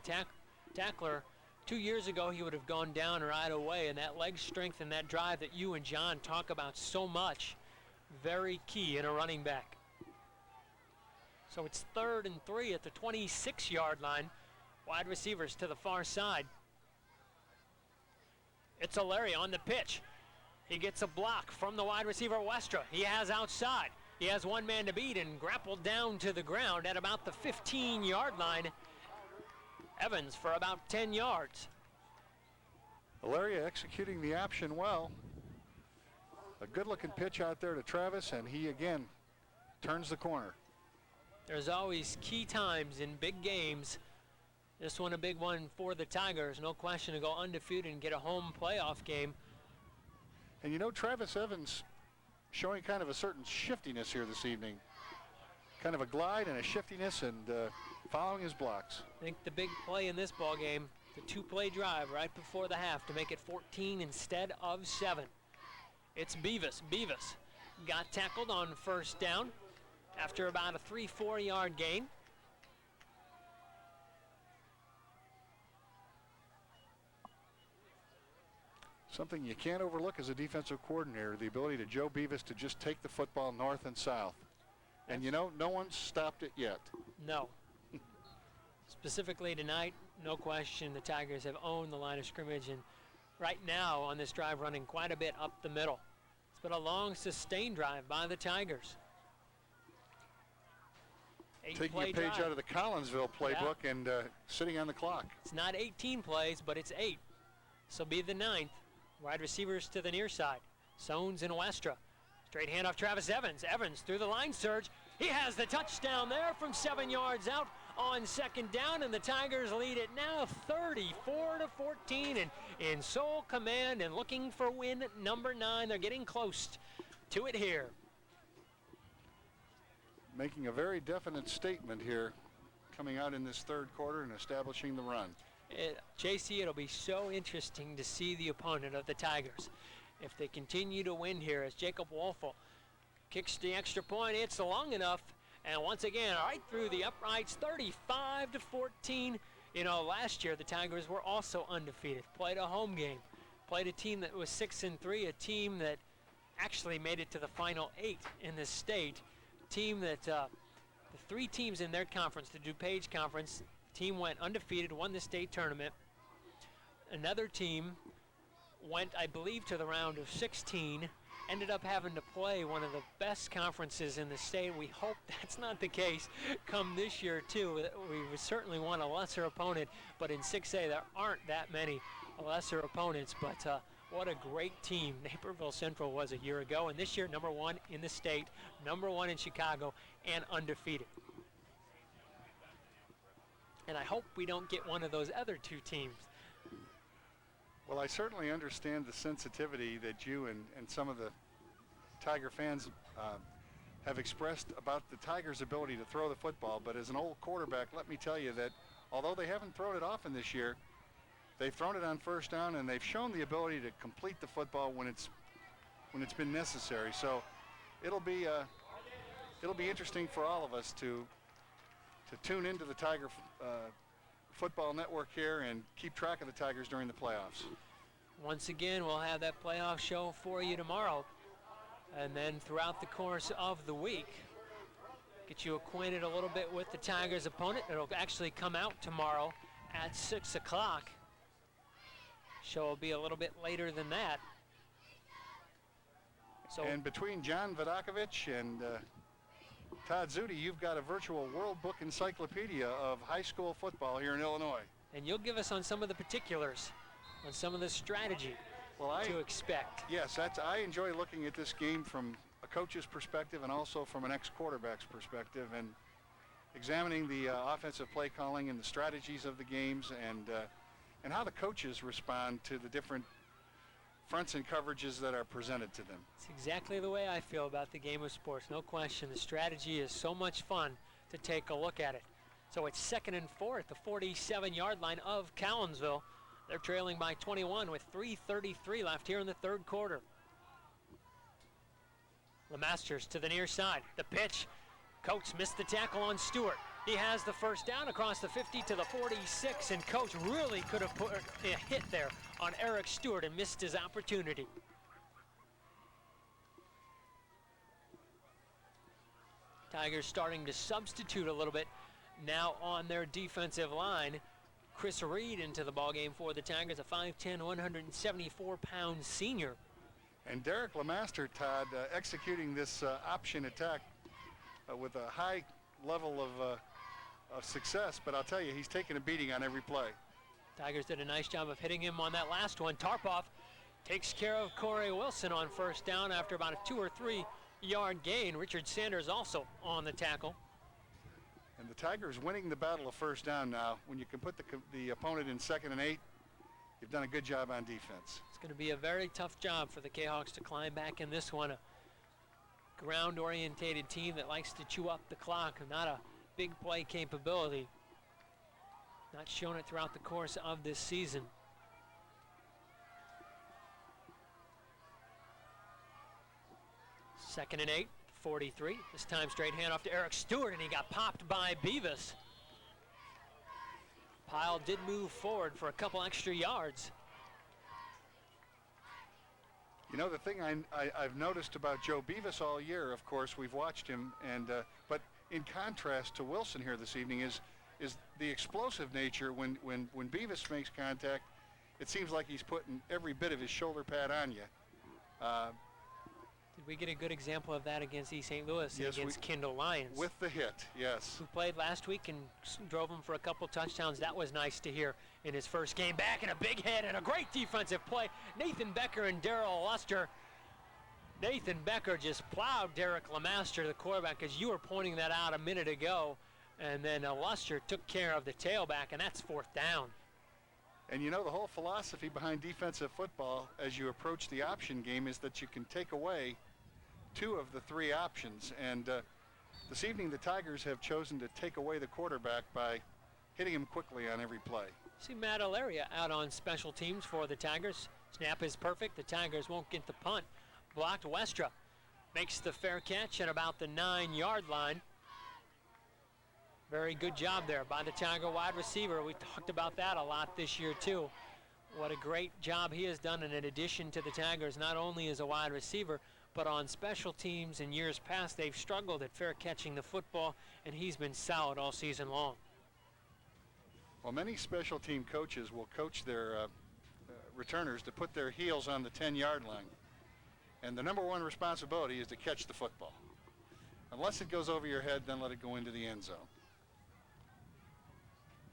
tackler. 2 years ago, he would have gone down right away, and that leg strength and that drive that you and John talk about so much, very key in a running back. So it's 3rd and 3 at the 26-yard line. Wide receivers to the far side. It's O'Leary on the pitch. He gets a block from the wide receiver Westra. He has outside. He has one man to beat and grappled down to the ground at about the 15-yard line. Evans for about 10 yards. O'Leary executing the option well. A good-looking pitch out there to Travis, and he again turns the corner. There's always key times in big games. This one a big one for the Tigers. No question to go undefeated and get a home playoff game. And you know, Travis Evans showing kind of a certain shiftiness here this evening. Kind of a glide and a shiftiness and following his blocks. I think the big play in this ball game, the 2-play drive right before the half to make it 14 instead of 7. It's Beavis. Beavis got tackled on first down after about a 3-4 yard gain. Something you can't overlook as a defensive coordinator, the ability to Joe Beavis to just take the football north and south. And you know, no one's stopped it yet. No. Specifically tonight, no question, the Tigers have owned the line of scrimmage, and right now on this drive running quite a bit up the middle. It's been a long, sustained drive by the Tigers. Taking a page out of the Collinsville playbook and sitting on the clock. It's not 18 plays, but it's 8. This will be the 9th. Wide receivers to the near side. Sones and Westra. Straight handoff, Travis Evans. Evans through the line surge. He has the touchdown there from 7 yards out on second down, and the Tigers lead it now 34-14 and in sole command and looking for win number 9. They're getting close to it here. Making a very definite statement here, coming out in this third quarter and establishing the run. JC, it'll be so interesting to see the opponent of the Tigers. If they continue to win here, as Jacob Wolfel kicks the extra point, it's long enough, and once again, right through the uprights, 35-14. You know, last year the Tigers were also undefeated, played a home game, played a team that was 6-3, a team that actually made it to the final 8 in this state, a team that the 3 teams in their conference, the DuPage Conference, team went undefeated, won the state tournament. Another team went, I believe, to the round of 16, ended up having to play one of the best conferences in the state. We hope that's not the case come this year, too. We would certainly want a lesser opponent, but in 6A there aren't that many lesser opponents. But what a great team Naperville Central was a year ago, and this year number 1 in the state, number 1 in Chicago, and undefeated. And I hope we don't get one of those other 2 teams. Well, I certainly understand the sensitivity that you and some of the Tiger fans have expressed about the Tigers' ability to throw the football. But as an old quarterback, let me tell you that although they haven't thrown it often this year, they've thrown it on first down, and they've shown the ability to complete the football when it's been necessary. So it'll be interesting for all of us to tune into the Tiger Football Network here and keep track of the Tigers during the playoffs. Once again, we'll have that playoff show for you tomorrow, and then throughout the course of the week, get you acquainted a little bit with the Tigers' opponent. It'll actually come out tomorrow at 6 o'clock. Show will be a little bit later than that. So, and between John Vidakovich and Todd Zutti, you've got a virtual World Book encyclopedia of high school football here in Illinois. And you'll give us on some of the particulars, on some of the strategy to expect. Yes, I enjoy looking at this game from a coach's perspective and also from an ex-quarterback's perspective, and examining the offensive play calling and the strategies of the games, and how the coaches respond to the different fronts and coverages that are presented to them. It's exactly the way I feel about the game of sports, no question. The strategy is so much fun to take a look at it. So it's 2nd and 4 at the 47-yard line of Collinsville. They're trailing by 21 with 3:33 left here in the third quarter. LeMasters to the near side. The pitch. Coates missed the tackle on Stewart. He has the first down across the 50 to the 46, and Coach really could have put a hit there on Eric Stewart and missed his opportunity. Tigers starting to substitute a little bit now on their defensive line. Chris Reed into the ballgame for the Tigers, a 5'10", 174-pound senior. And Derek LeMaster, Todd, executing this option attack with a high level of success, but I'll tell you, he's taking a beating on every play. Tigers did a nice job of hitting him on that last one. Tarpoff takes care of Corey Wilson on first down after about a 2 or 3 yard gain. Richard Sanders also on the tackle. And the Tigers winning the battle of first down now. When you can put the opponent in 2nd and 8, you've done a good job on defense. It's going to be a very tough job for the Jayhawks to climb back in this one. A ground-orientated team that likes to chew up the clock, and not a big play capability. Not shown it throughout the course of this season. Second and 8, 43. This time straight handoff to Eric Stewart, and he got popped by Beavis. Pyle did move forward for a couple extra yards. You know, the thing I've noticed about Joe Beavis all year, of course, we've watched him, and but in contrast to Wilson here this evening is the explosive nature. When Beavis makes contact, it seems like he's putting every bit of his shoulder pad on you. Did we get a good example of that against East St. Louis, yes, against Kendall Lyons? With the hit, yes. Who played last week and drove him for a couple touchdowns. That was nice to hear in his first game back, and a big hit and a great defensive play. Nathan Becker and Darrell Luster Nathan Becker just plowed Derek Lemaster, the quarterback, as you were pointing that out a minute ago. And then Luster took care of the tailback, and that's 4th down. And you know, the whole philosophy behind defensive football as you approach the option game is that you can take away 2 of the 3 options. And this evening the Tigers have chosen to take away the quarterback by hitting him quickly on every play. See Matt Alaria out on special teams for the Tigers. Snap is perfect. The Tigers won't get the punt. Blocked. Westra makes the fair catch at about the 9-yard line. Very good job there by the Tiger wide receiver. We talked about that a lot this year too. What a great job he has done, and in addition to the Tigers, not only as a wide receiver, but on special teams in years past, they've struggled at fair catching the football, and he's been solid all season long. Well, many special team coaches will coach their returners to put their heels on the 10-yard line. And the number 1 responsibility is to catch the football. Unless it goes over your head, then let it go into the end zone.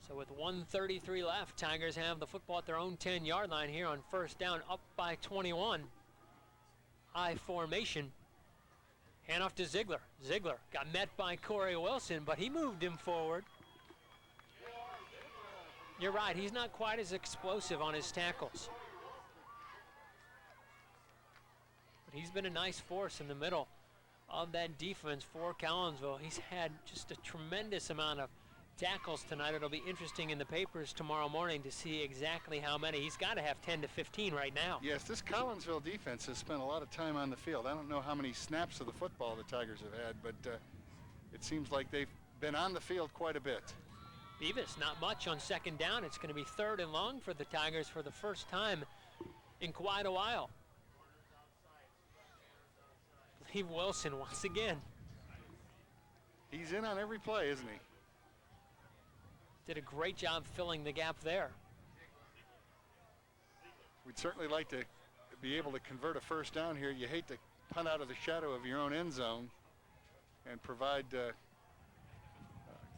So with 1:33 left, Tigers have the football at their own 10-yard line here on 1st down, up by 21. I formation. Handoff to Ziegler. Ziegler got met by Corey Wilson, but he moved him forward. You're right, he's not quite as explosive on his tackles. But he's been a nice force in the middle of that defense for Collinsville. He's had just a tremendous amount of tackles tonight. It'll be interesting in the papers tomorrow morning to see exactly how many. He's got to have 10 to 15 right now. Yes, this Collinsville defense has spent a lot of time on the field. I don't know how many snaps of the football the Tigers have had, but it seems like they've been on the field quite a bit. Beavis, not much on 2nd down. It's going to be 3rd and long for the Tigers for the first time in quite a while. Leave Wilson once again. He's in on every play, isn't he? Did a great job filling the gap there. We'd certainly like to be able to convert a 1st down here. You hate to punt out of the shadow of your own end zone and provide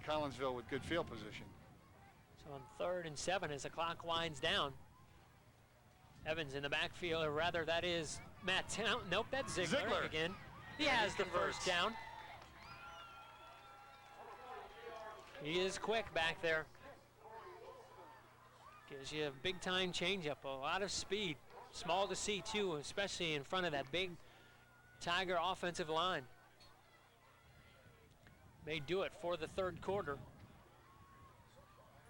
Collinsville with good field position. So on 3rd and 7 as the clock winds down. Evans in the backfield, or rather that is Matt Town. Nope, that's Ziegler again. He has the 1st down. He is quick back there. Gives you a big time changeup, a lot of speed. Small to see too, especially in front of that big Tiger offensive line. May do it for the 3rd quarter.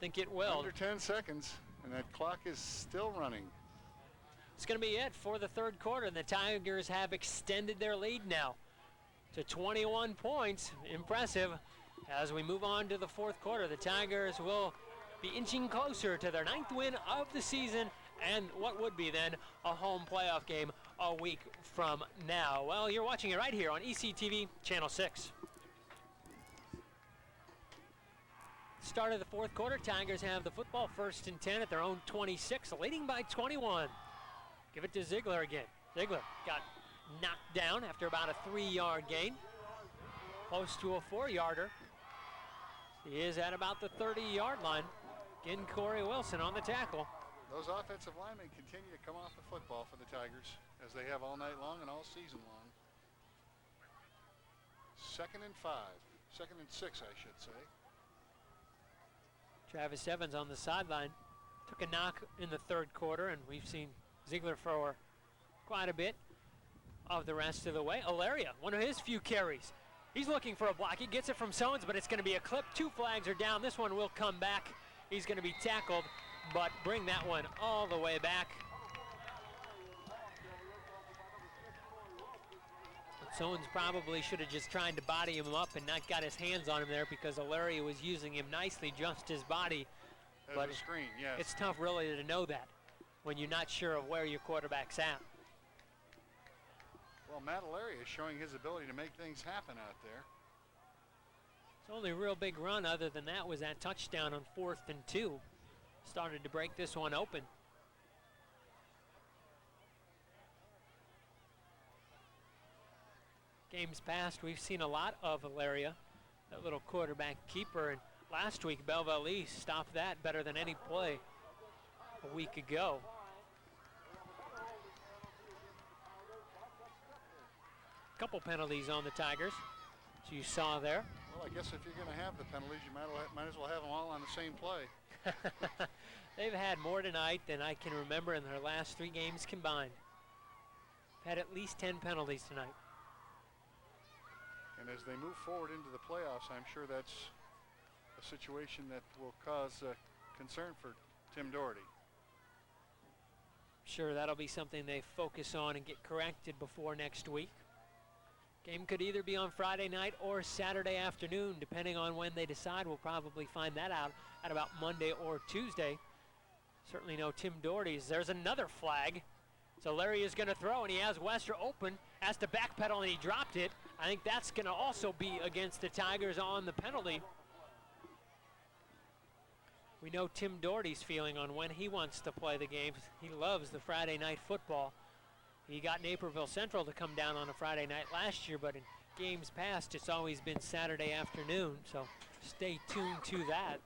Think it will. Under 10 seconds, and that clock is still running. It's going to be it for the 3rd quarter. The Tigers have extended their lead now to 21 points. Impressive. As we move on to the 4th quarter, the Tigers will be inching closer to their 9th win of the season and what would be then a home playoff game a week from now. Well, you're watching it right here on ECTV Channel 6. Start of the 4th quarter, Tigers have the football, 1st and 10 at their own 26, leading by 21. Give it to Ziegler again. Ziegler got knocked down after about a 3-yard gain. Close to a 4-yarder. He is at about the 30-yard line. Again, Corey Wilson on the tackle. Those offensive linemen continue to come off the football for the Tigers, as they have all night long and all season long. 2nd and 5. 2nd and 6, I should say. Travis Evans on the sideline. Took a knock in the 3rd quarter, and we've seen Ziegler for quite a bit of the rest of the way. Alaria, one of his few carries. He's looking for a block. He gets it from Sones, but it's going to be a clip. 2 flags are down. This one will come back. He's going to be tackled, but bring that one all the way back. Sones probably should have just tried to body him up and not got his hands on him there, because Alaria was using him nicely, just his body. But a screen, yes. It's tough really to know that when you're not sure of where your quarterback's at. Well, Matt Alaria is showing his ability to make things happen out there. His only real big run other than that was that touchdown on 4th and 2. Started to break this one open. Games past, we've seen a lot of Alaria, that little quarterback keeper. And last week, Belleville East stopped that better than any play a week ago. couple penalties on the Tigers, as you saw there. Well, I guess if you're going to have the penalties, you might as well have them all on the same play. They've had more tonight than I can remember in their last 3 games combined. Had at least 10 penalties tonight. And as they move forward into the playoffs, I'm sure that's a situation that will cause concern for Tim Doherty. Sure, that'll be something they focus on and get corrected before next week. Game could either be on Friday night or Saturday afternoon, depending on when they decide. We'll probably find that out at about Monday or Tuesday. Certainly no Tim Doherty's. There's another flag. So Larry is going to throw, and he has Wester open, has to backpedal, and he dropped it. I think that's going to also be against the Tigers on the penalty. We know Tim Doherty's feeling on when he wants to play the games. He loves the Friday night football. He got Naperville Central to come down on a Friday night last year, but in games past, it's always been Saturday afternoon, so stay tuned to that.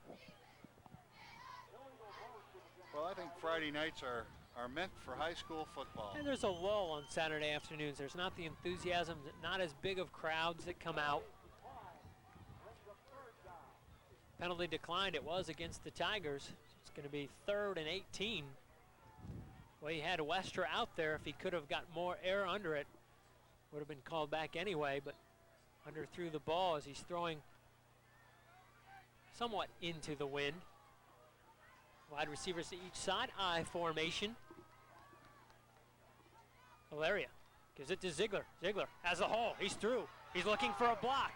Well, I think Friday nights are meant for high school football. And there's a lull on Saturday afternoons. There's not the enthusiasm, not as big of crowds that come out. Penalty declined. It was against the Tigers. It's going to be 3rd and 18. Well, he had Wester out there. If he could have got more air under it, would have been called back anyway, but under threw the ball as he's throwing somewhat into the wind. Wide receivers to each side, I formation. Valeria gives it to Ziegler. Ziegler has a hole. He's through. He's looking for a block.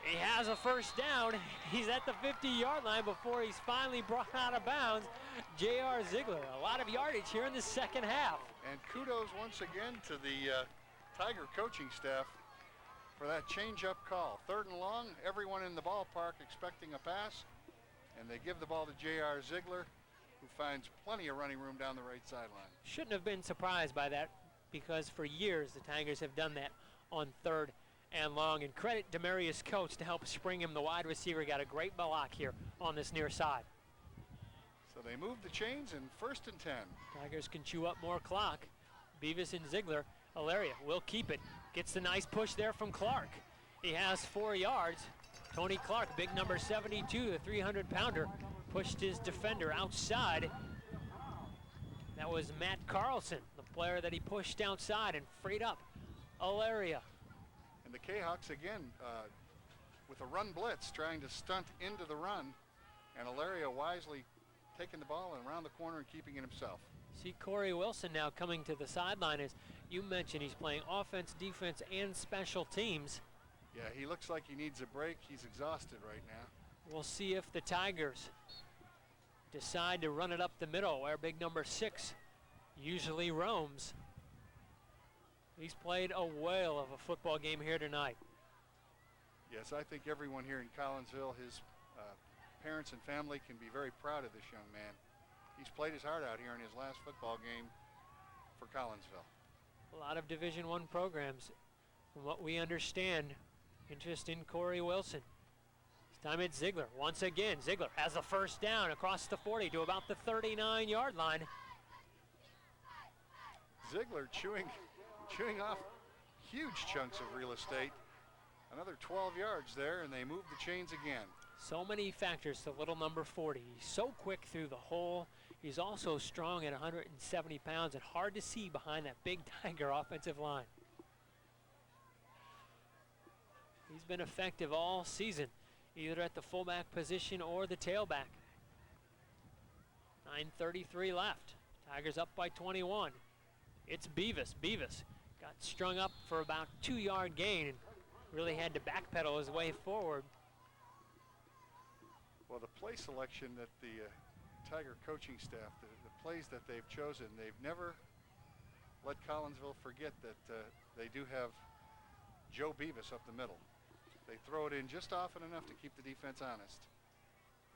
He has a first down. He's at the 50-yard line before he's finally brought out of bounds. J.R. Ziegler, a lot of yardage here in the second half. And kudos once again to the Tiger coaching staff for that change-up call. 3rd and long, everyone in the ballpark expecting a pass, and they give the ball to J.R. Ziegler, who finds plenty of running room down the right sideline. Shouldn't have been surprised by that, because for years the Tigers have done that on 3rd and long. And credit Demarius Coates to help spring him. The wide receiver got a great block here on this near side. So they move the chains and 1st and 10. Tigers can chew up more clock. Beavis and Ziegler. Alaria will keep it. Gets the nice push there from Clark. He has 4 yards. Tony Clark, big number 72, the 300-pounder, pushed his defender outside. That was Matt Carlson, the player that he pushed outside and freed up Alaria. And the K-Hawks again with a run blitz trying to stunt into the run, and Alaria wisely taking the ball and around the corner and keeping it himself. See Corey Wilson now coming to the sideline. As you mentioned, he's playing offense, defense, and special teams. Yeah, he looks like he needs a break. He's exhausted right now. We'll see if the Tigers decide to run it up the middle where big number 6 usually roams. He's played a whale of a football game here tonight. Yes, I think everyone here in Collinsville, his parents and family can be very proud of this young man. He's played his heart out here in his last football game for Collinsville. A lot of Division I programs, from what we understand, interest in Corey Wilson. This time it's Ziegler. Once again, Ziegler has a first down across the 40 to about the 39-yard line. Ziegler chewing off huge chunks of real estate. Another 12 yards there, and they move the chains again. So many factors to little number 40. He's so quick through the hole. He's also strong at 170 pounds and hard to see behind that big Tiger offensive line. He's been effective all season, either at the fullback position or the tailback. 9:33 left. Tigers up by 21. It's Beavis. Beavis got strung up for about 2-yard gain and really had to backpedal his way forward. Well, the play selection that the Tiger coaching staff, the plays that they've chosen, they've never let Collinsville forget that they do have Joe Beavis up the middle. They throw it in just often enough to keep the defense honest.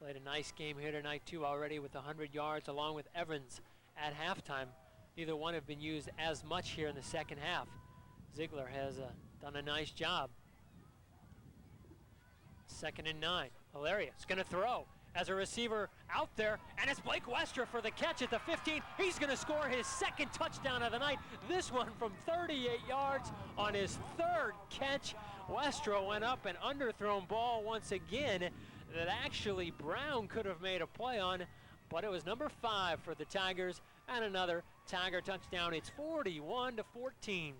Played a nice game here tonight too already with 100 yards along with Evans at halftime. Neither one have been used as much here in the second half. Ziegler has done a nice job. 2nd and 9. Alaria is going to throw, as a receiver out there, and it's Blake Westra for the catch at the 15. He's going to score his second touchdown of the night. This one from 38 yards on his third catch. Westra went up and underthrown ball once again that actually Brown could have made a play on, but it was number 5 for the Tigers, and another Tiger touchdown. It's 41-14.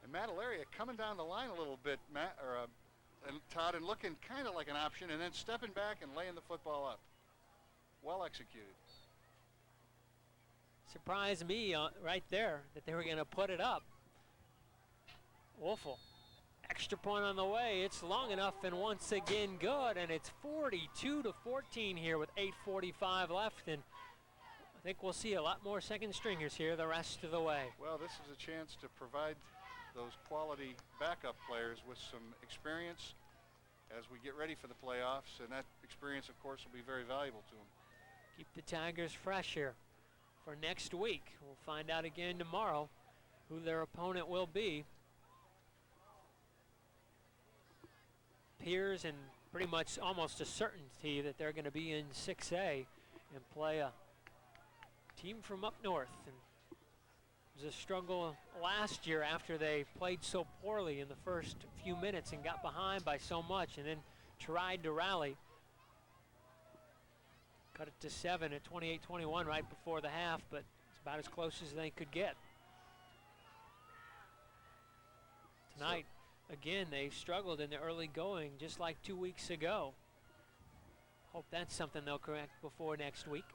And Matt Alaria coming down the line a little bit, and Todd, and looking kind of like an option, and then stepping back and laying the football up. Well executed. Surprised me right there that they were going to put it up. Woelfel. Extra point on the way. It's long enough and once again good, and it's 42-14 here with 8:45 left, and I think we'll see a lot more second stringers here the rest of the way. Well, this is a chance to provide those quality backup players with some experience as we get ready for the playoffs, and that experience, of course, will be very valuable to them. Keep the Tigers fresh here for next week. We'll find out again tomorrow who their opponent will be. Appears and pretty much almost a certainty that they're going to be in 6A and play a team from up north. And it was a struggle last year after they played so poorly in the first few minutes and got behind by so much and then tried to rally. Cut it to 7 at 28-21 right before the half, but it's about as close as they could get. Tonight, again, they struggled in the early going just like 2 weeks ago. Hope that's something they'll correct before next week.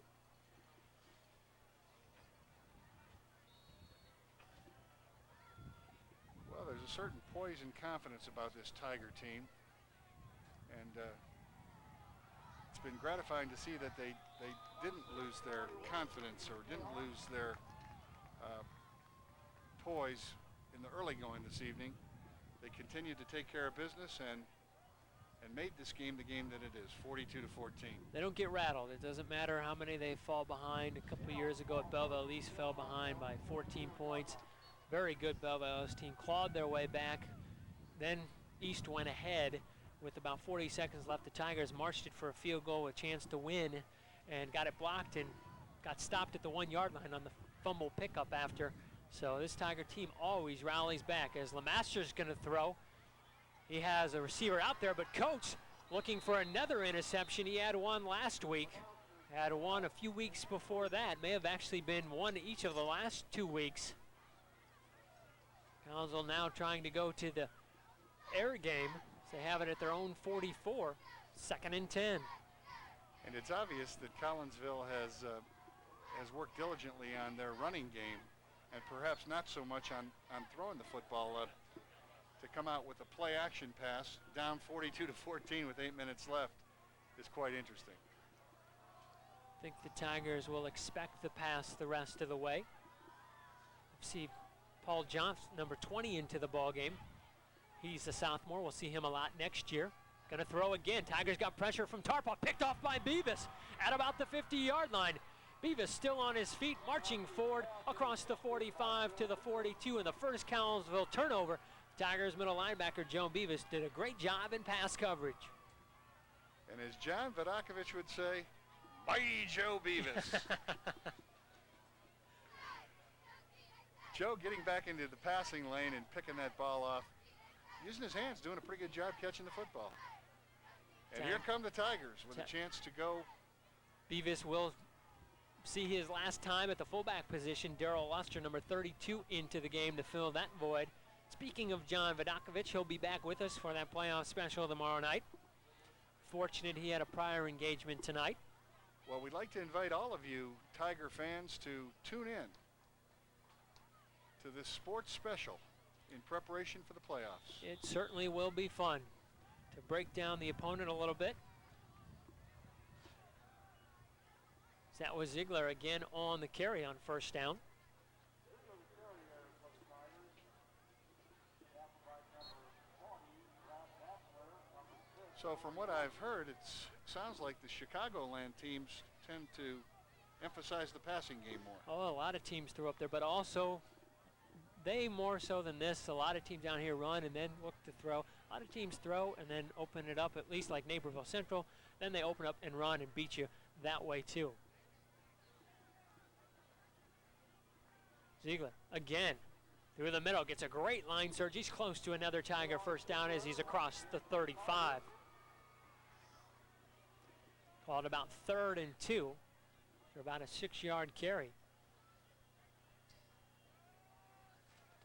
Well, there's a certain poise and confidence about this Tiger team, and it's been gratifying to see that they didn't lose their confidence or didn't lose their poise in the early going this evening. They continued to take care of business and made this game the game that it is, 42-14. They don't get rattled. It doesn't matter how many they fall behind. A couple of years ago at Belleville, East fell behind by 14 points. Very good Belleville team, clawed their way back. Then East went ahead with about 40 seconds left. The Tigers marched it for a field goal, a chance to win, and got it blocked and got stopped at the 1 yard line on the fumble pickup after. So this Tiger team always rallies back as Lemaster's going to throw. He has a receiver out there, but Coates looking for another interception. He had one last week, had one a few weeks before that. May have actually been one each of the last 2 weeks. Collinsville now trying to go to the air game. They have it at their own 44, 2nd and 10. And it's obvious that Collinsville has worked diligently on their running game, and perhaps not so much on throwing the football to come out with a play action pass down 42-14 with 8 minutes left is quite interesting. I think the Tigers will expect the pass the rest of the way. See Paul Johnson, number 20, into the ball game. He's a sophomore. We'll see him a lot next year. Gonna throw again. Tigers got pressure from Tarpa, picked off by Beavis at about the 50-yard line. Beavis still on his feet, marching forward across the 45 to the 42, and the first Collinsville turnover. Tigers middle linebacker Joe Beavis did a great job in pass coverage. And as John Vodakovich would say, bye, Joe Beavis. Joe getting back into the passing lane and picking that ball off, using his hands, doing a pretty good job catching the football. And here come the Tigers with a chance to go. Beavis will see his last time at the fullback position. Darrell Luster, number 32, into the game to fill that void. Speaking of John Vodakovich, he'll be back with us for that playoff special tomorrow night. Fortunate he had a prior engagement tonight. Well, we'd like to invite all of you Tiger fans to tune in to this sports special in preparation for the playoffs. It certainly will be fun to break down the opponent a little bit. That was Ziegler again on the carry on first down. So from what I've heard, it sounds like the Chicagoland teams tend to emphasize the passing game more. Oh, a lot of teams throw up there, but also they more so than this. A lot of teams down here run and then look to throw. A lot of teams throw and then open it up, at least like Naperville Central. then they open up and run and beat you that way too. Ziegler again through the middle, gets a great line surge. He's close to another Tiger first down as he's across the 35. Called about 3rd and 2 for about a 6-yard carry.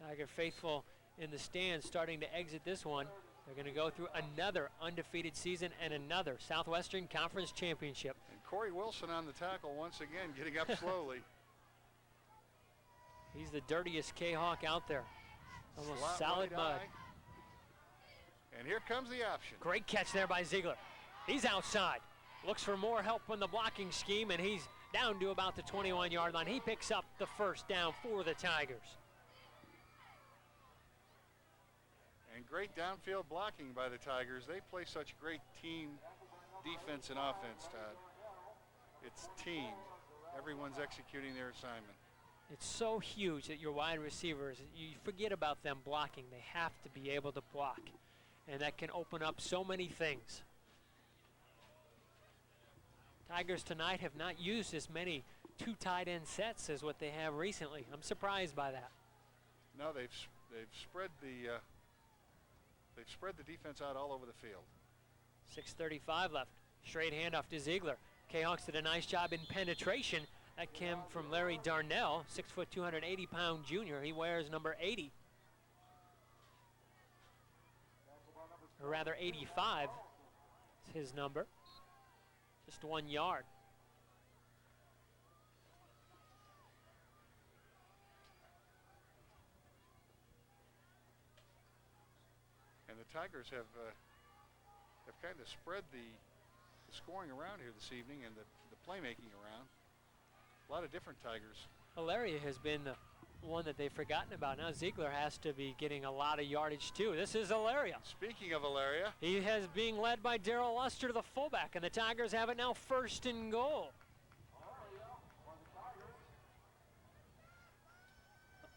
Tiger faithful in the stands starting to exit this one. They're going to go through another undefeated season and another Southwestern Conference Championship. And Corey Wilson on the tackle once again, getting up slowly. He's the dirtiest K-Hawk out there. Almost Slot solid right mud. eye. And here comes the option. Great catch there by Ziegler. He's outside. Looks for more help in the blocking scheme, and he's down to about the 21-yard line. He picks up the first down for the Tigers. And great downfield blocking by the Tigers. They play such great team defense and offense, Todd. It's team. Everyone's executing their assignment. It's so huge that your wide receivers, you forget about them blocking. They have to be able to block, and that can open up so many things. Tigers tonight have not used as many 2 tight end sets as what they have recently. I'm surprised by that. No, they've spread the defense out all over the field. 6:35 left. Straight handoff to Ziegler. K-Hawks did a nice job in penetration. That came from Larry Darnell, 6 foot, 280-pound junior. He wears number 80. Or rather 85 is his number. Just 1 yard. And the Tigers have kind of spread the scoring around here this evening and the playmaking around. A lot of different Tigers. Hilaria has been the one that they've forgotten about. Now Ziegler has to be getting a lot of yardage too. This is Hilaria. Speaking of Hilaria. He has being led by Darrell Luster, the fullback, and the Tigers have it now 1st and goal.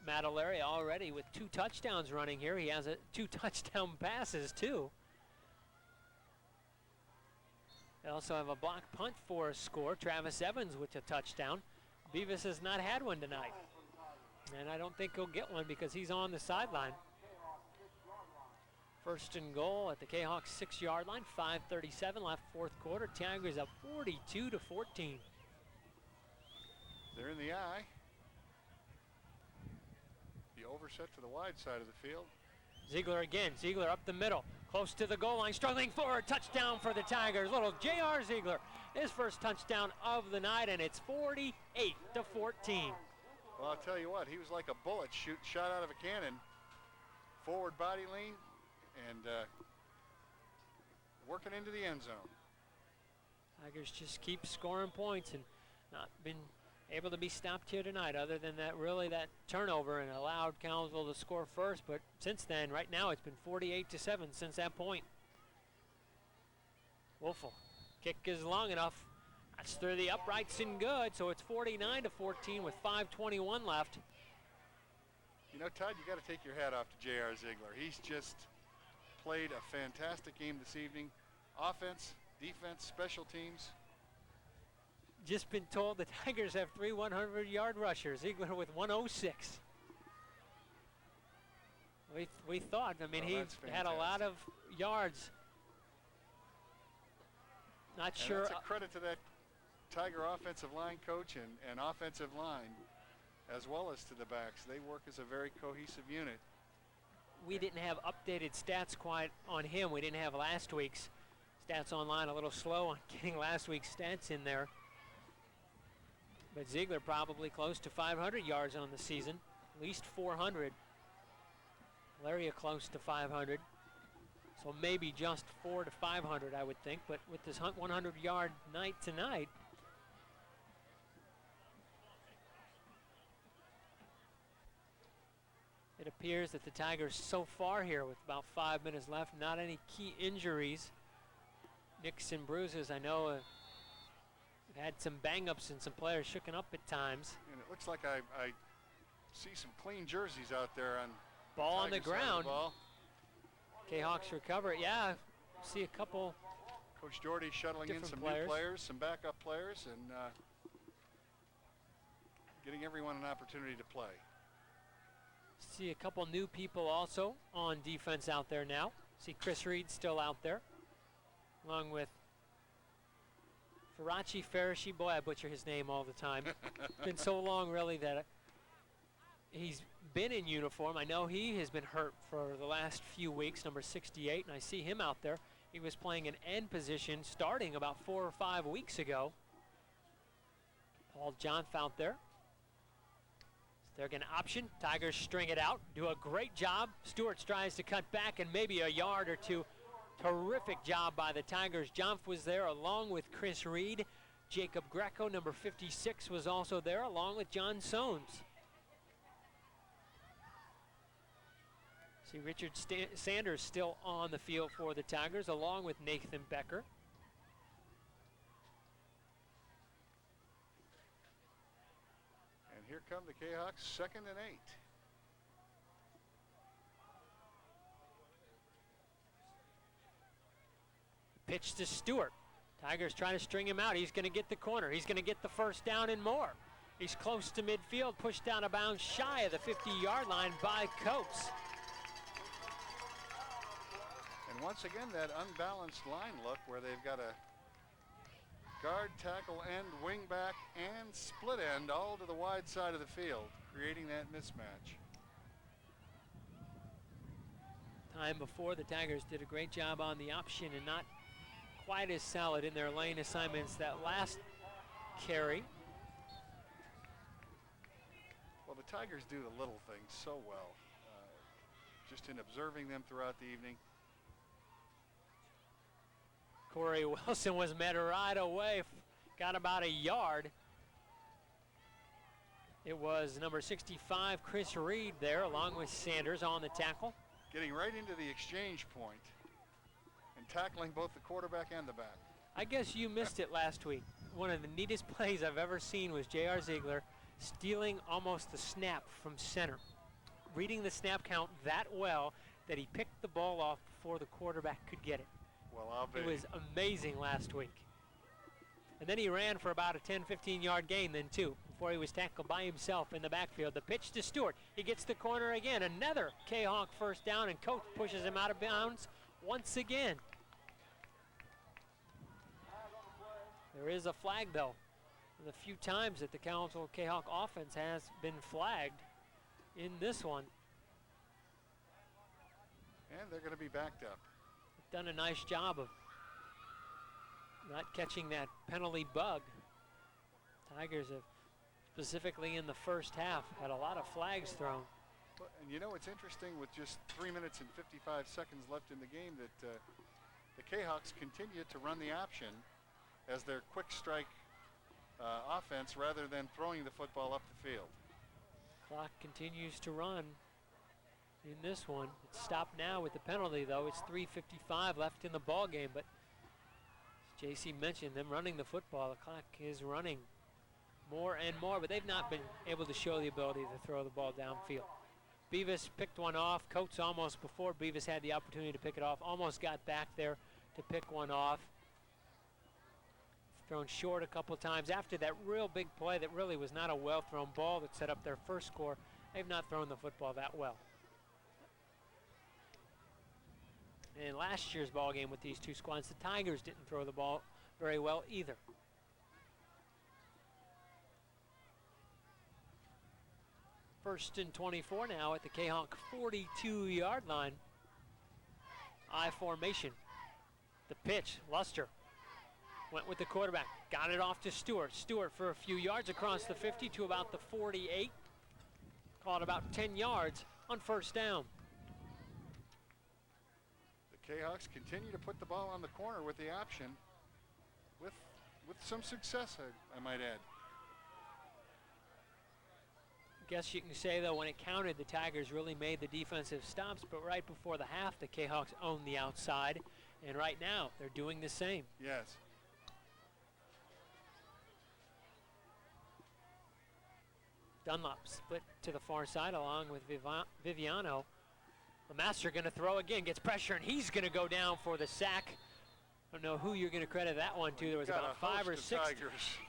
Matt Hilaria already with 2 touchdowns running here. He has 2 touchdown passes too. They also have a block punt for a score. Travis Evans with a touchdown. Beavis has not had one tonight. And I don't think he'll get one because he's on the sideline. 1st and goal at the K-Hawks 6-yard line. 5:37 left, 4th quarter. Tigers up 42-14. They're in the eye. The overset to the wide side of the field. Ziegler again. Ziegler up the middle. Close to the goal line. Struggling forward. Touchdown for the Tigers. Little J.R. Ziegler. His first touchdown of the night, and it's 48-14. Well, I'll tell you what, he was like a bullet shot out of a cannon. Forward body lean and working into the end zone. Tigers just keep scoring points and not been able to be stopped here tonight other than that turnover and allowed Collinsville to score first. But since then, right now, it's been 48-7 since that point. Wolfel. Kick is long enough. That's through the uprights and good, so it's 49-14 with 5:21 left. You know, Todd, you got to take your hat off to J.R. Ziegler. He's just played a fantastic game this evening. Offense, defense, special teams. Just been told the Tigers have 3 100-yard rushers. Ziegler with 106. We thought, I mean, he had a lot of yards. Not sure. That's a credit to that Tiger offensive line coach and offensive line, as well as to the backs. They work as a very cohesive unit. We didn't have updated stats quite on him. We didn't have last week's stats online. A little slow on getting last week's stats in there. But Ziegler probably close to 500 yards on the season, at least 400. Laria close to 500. So maybe just 400 to 500, I would think. But with this 100-yard night tonight, it appears that the Tigers so far here with about 5 minutes left, not any key injuries. Nicks and bruises, I know have had some bang-ups and some players shooken up at times. And it looks like I see some clean jerseys out there on ball on the ground. Ball. K-Hawks recover it. Yeah, see a couple Coach Doherty shuttling in some new players, some backup players, and getting everyone an opportunity to play. See a couple new people also on defense out there now. See Chris Reed still out there, along with Faraci. Boy, I butcher his name all the time. It's been so long, really, that he's been in uniform. I know he has been hurt for the last few weeks, number 68, and I see him out there. He was playing an end position starting about 4 or 5 weeks ago. Paul Johnth out there. They're going to option. Tigers string it out, do a great job. Stewart tries to cut back and maybe a yard or two. Terrific job by the Tigers. Johnth was there along with Chris Reed. Jacob Greco, number 56, was also there along with John Soanes. See Richard Sanders still on the field for the Tigers along with Nathan Becker. And here come the Jayhawks, 2nd and 8. Pitch to Stewart. Tigers trying to string him out. He's going to get the corner. He's going to get the first down and more. He's close to midfield, pushed out of bounds shy of the 50-yard line by Coates. And once again, that unbalanced line look where they've got a guard, tackle, end, wing back, and split end all to the wide side of the field, creating that mismatch. Time before, the Tigers did a great job on the option and not quite as solid in their lane assignments that last carry. Well, the Tigers do the little things so well, just in observing them throughout the evening. Corey Wilson was met right away, got about a yard. It was number 65, Chris Reed there, along with Sanders on the tackle. Getting right into the exchange point and tackling both the quarterback and the back. I guess you missed it last week. One of the neatest plays I've ever seen was J.R. Ziegler stealing almost the snap from center, reading the snap count that well that he picked the ball off before the quarterback could get it. Well, I'll bet. It was amazing last week. And then he ran for about a 10, 15-yard gain then too, before he was tackled by himself in the backfield. The pitch to Stewart. He gets the corner again. Another Jayhawk first down, and Coates pushes him out of bounds once again. There is a flag, though. The few times that the Collinsville Jayhawk offense has been flagged in this one. And they're going to be backed up. Done a nice job of not catching that penalty bug. Tigers have, specifically in the first half, had a lot of flags thrown. And you know, it's interesting with just 3 minutes and 55 seconds left in the game that the Jayhawks continue to run the option as their quick strike offense rather than throwing the football up the field. Clock continues to run in this one. It's stopped now with the penalty, though. It's 3:55 left in the ball game, but as JC mentioned, them running the football, the clock is running more and more, but they've not been able to show the ability to throw the ball downfield. Beavis picked one off. Coates almost, before Beavis had the opportunity to pick it off, almost got back there to pick one off. Thrown short a couple times. After that real big play that really was not a well-thrown ball that set up their first score, they've not thrown the football that well. In last year's ball game with these two squads, the Tigers didn't throw the ball very well either. First and 24 now at the Jayhawk 42-yard line. I formation. The pitch, Luster went with the quarterback, got it off to Stewart. Stewart for a few yards across the 50 to about the 48. Caught about 10 yards on first down. The Jayhawks continue to put the ball on the corner with the option with some success, I might add. Guess you can say, though, when it counted, the Tigers really made the defensive stops, but right before the half, the Jayhawks owned the outside, and right now they're doing the same. Yes. Dunlop split to the far side along with Viviano. The master going to throw again, gets pressure, and he's going to go down for the sack. don't know who you're going to credit that one to. There was about 5 or 6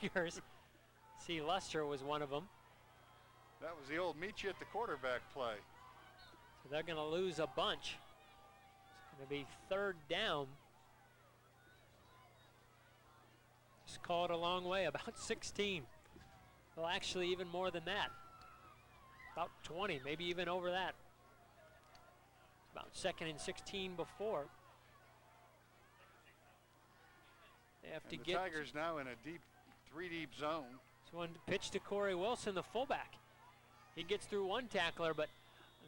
Tigers. See, Luster was one of them. That was the old meet you at the quarterback play. So they're going to lose a bunch. It's going to be 3rd down. Just call it a long way, about 16. Well, actually, even more than that. About 20, maybe even over that. About 2nd and 16 before. They have to get. The Tigers now in a deep, 3-deep zone. So one pitch to Corey Wilson, the fullback. He gets through one tackler, but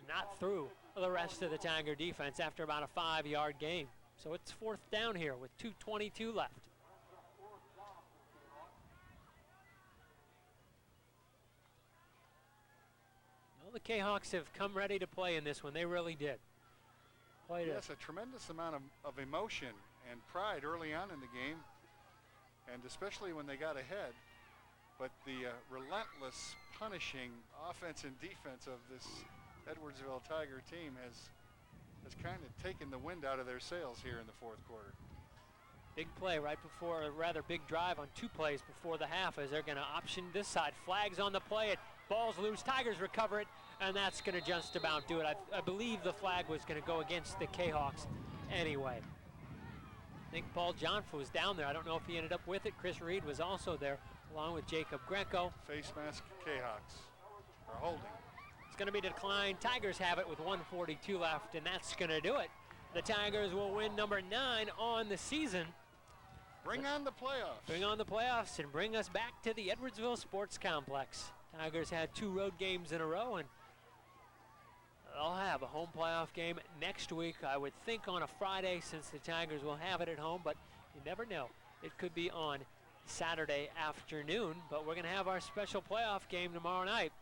not through the rest of the Tiger defense after about a 5-yard gain. So it's 4th down here with 2:22 left. Well, the K-Hawks have come ready to play in this one. They really did. Yes, a tremendous amount of emotion and pride early on in the game, and especially when they got ahead. But the relentless punishing offense and defense of this Edwardsville Tiger team has kind of taken the wind out of their sails here in the 4th quarter. Big play right before, a rather big drive on 2 plays before the half, as they're going to option this side. Flags on the play, it ball's loose, Tigers recover it, and that's going to just about do it. I believe the flag was going to go against the K-Hawks anyway. I think Paul Johnson was down there. I don't know if he ended up with it. Chris Reed was also there, along with Jacob Greco. Face mask K-Hawks are holding. It's going to be declined. Tigers have it with 1:42 left, and that's going to do it. The Tigers will win number 9 on the season. Bring on the playoffs. Bring on the playoffs and bring us back to the Edwardsville Sports Complex. Tigers had 2 road games in a row, and they'll have a home playoff game next week, I would think on a Friday, since the Tigers will have it at home, but you never know. It could be on Saturday afternoon, but we're going to have our special playoff game tomorrow night,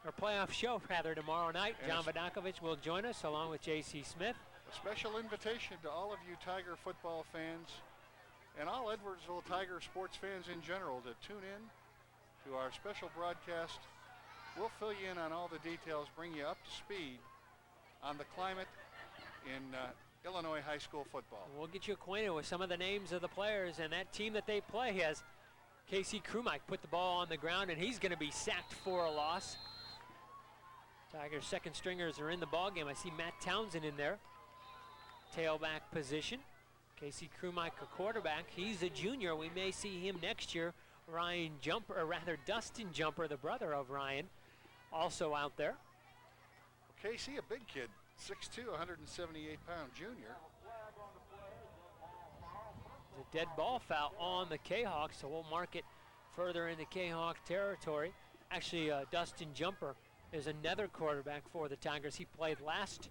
or playoff show rather, tomorrow night. And John Vodakovich will join us along with J.C. Smith. A special invitation to all of you Tiger football fans and all Edwardsville Tiger sports fans in general to tune in to our special broadcast. We'll fill you in on all the details, bring you up to speed on the climate in Illinois high school football. We'll get you acquainted with some of the names of the players, and that team that they play has Casey Krumike put the ball on the ground, and he's going to be sacked for a loss. Tigers' second stringers are in the ball game. I see Matt Townsend in there, tailback position. Casey Krumike, a quarterback. He's a junior. We may see him next year. Ryan Jumper, or rather Dustin Jumper, the brother of Ryan, also out there. Casey, a big kid, 6'2", 178-pound junior. There's a dead ball foul on the K-Hawks, so we'll mark it further into K-Hawk territory. Actually, Dustin Jumper is another quarterback for the Tigers. He played last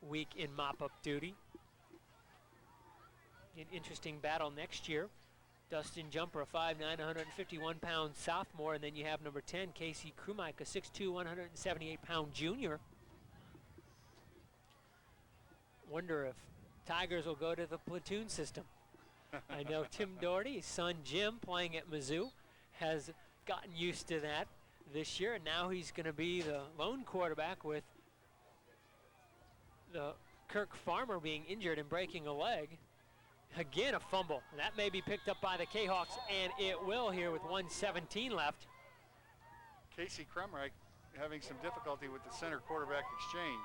week in mop-up duty. An interesting battle next year. Dustin Jumper, a 5'9", 151-pound sophomore, and then you have number 10, Casey Krumike, a 6'2", 178-pound junior. Wonder if Tigers will go to the platoon system. I know Tim Doherty, his son Jim, playing at Mizzou, has gotten used to that this year, and now he's going to be the lone quarterback with the Kirk Farmer being injured and breaking a leg. Again, a fumble. That may be picked up by the K-Hawks, and it will here with 1:17 left. Casey Krumike having some difficulty with the center quarterback exchange.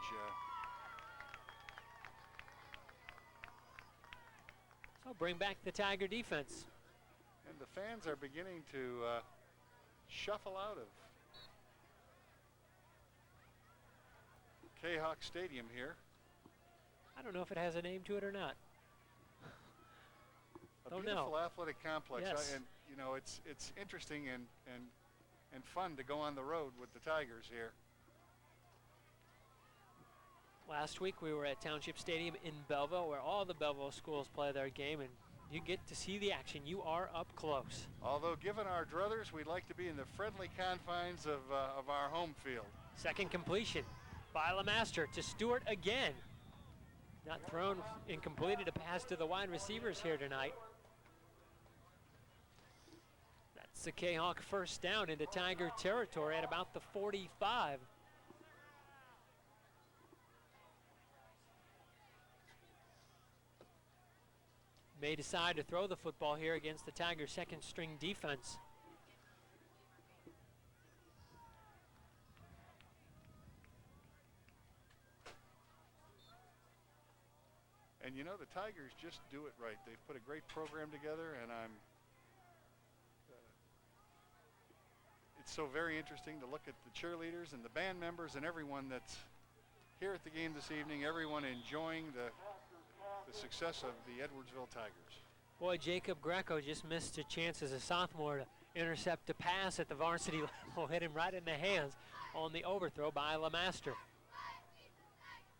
So bring back the Tiger defense. And the fans are beginning to shuffle out of K-Hawk Stadium here. I don't know if it has a name to it or not. A beautiful athletic complex. Yes. And you know, it's interesting and fun to go on the road with the Tigers here. Last week we were at Township Stadium in Belleville, where all the Belleville schools play their game, and you get to see the action. You are up close. Although given our druthers, we'd like to be in the friendly confines of our home field. Second completion by LeMaster to Stewart again. Not thrown and completed a pass to the wide receivers here tonight. That's the K-Hawk first down into Tiger territory at about the 45. may decide to throw the football here against the Tigers' second string defense. And you know, the Tigers just do it right. They've put a great program together, and it's so very interesting to look at the cheerleaders and the band members and everyone that's here at the game this evening, everyone enjoying the success of the Edwardsville Tigers. Boy, Jacob Greco just missed a chance as a sophomore to intercept a pass at the varsity level, hit him right in the hands on the overthrow by LeMaster.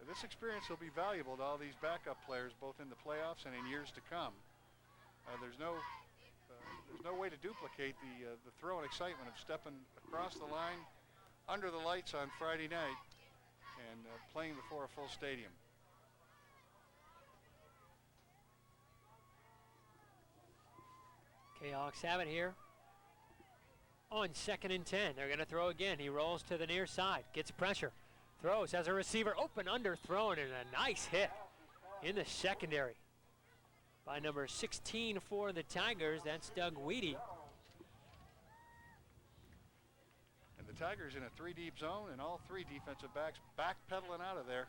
This experience will be valuable to all these backup players, both in the playoffs and in years to come. There's no way to duplicate the thrill and excitement of stepping across the line under the lights on Friday night and playing before a full stadium. Jayhawks have it here on 2nd and 10. They're going to throw again. He rolls to the near side, gets pressure, throws, has a receiver open, underthrown, and a nice hit in the secondary by number 16 for the Tigers. That's Doug Weedy. And the Tigers in a 3-deep zone, and all 3 defensive backs backpedaling out of there.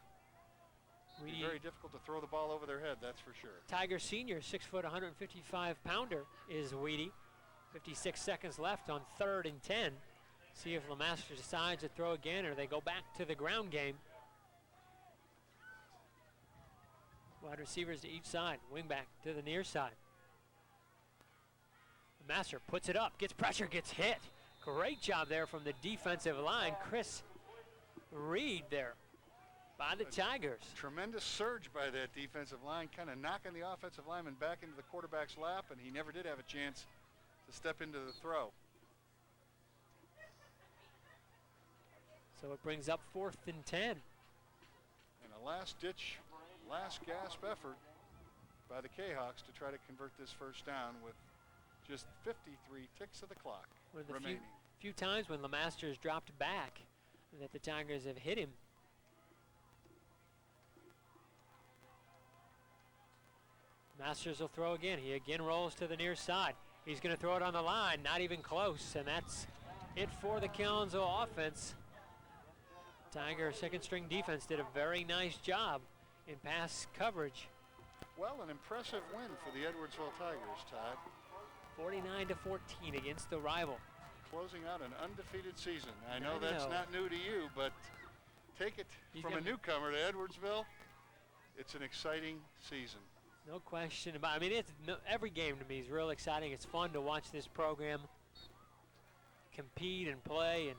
It'd be very difficult to throw the ball over their head, that's for sure. Tiger senior, 6 foot, 155-pounder is Weedy. 56 seconds left on 3rd and 10. See if LeMaster decides to throw again or they go back to the ground game. Wide receivers to each side, wing back to the near side. LeMaster puts it up, gets pressure, gets hit. Great job there from the defensive line. Chris Reed there by the Tigers. Tremendous surge by that defensive line, kind of knocking the offensive lineman back into the quarterback's lap, and he never did have a chance to step into the throw. So it brings up 4th and 10. And a last-ditch, last-gasp effort by the Jayhawks to try to convert this first down with just 53 ticks of the clock remaining. Few times when LeMaster's dropped back that the Tigers have hit him. Masters will throw again. He again rolls to the near side. He's going to throw it on the line, not even close, and that's it for the Collinsville offense. Tiger second string defense did a very nice job in pass coverage. Well, an impressive win for the Edwardsville Tigers, Todd. 49-14 against the rival. Closing out an undefeated season. I know that's not new to you, but take it from a newcomer to Edwardsville, it's an exciting season. No question about it. I mean, every game to me is real exciting. It's fun to watch this program compete and play and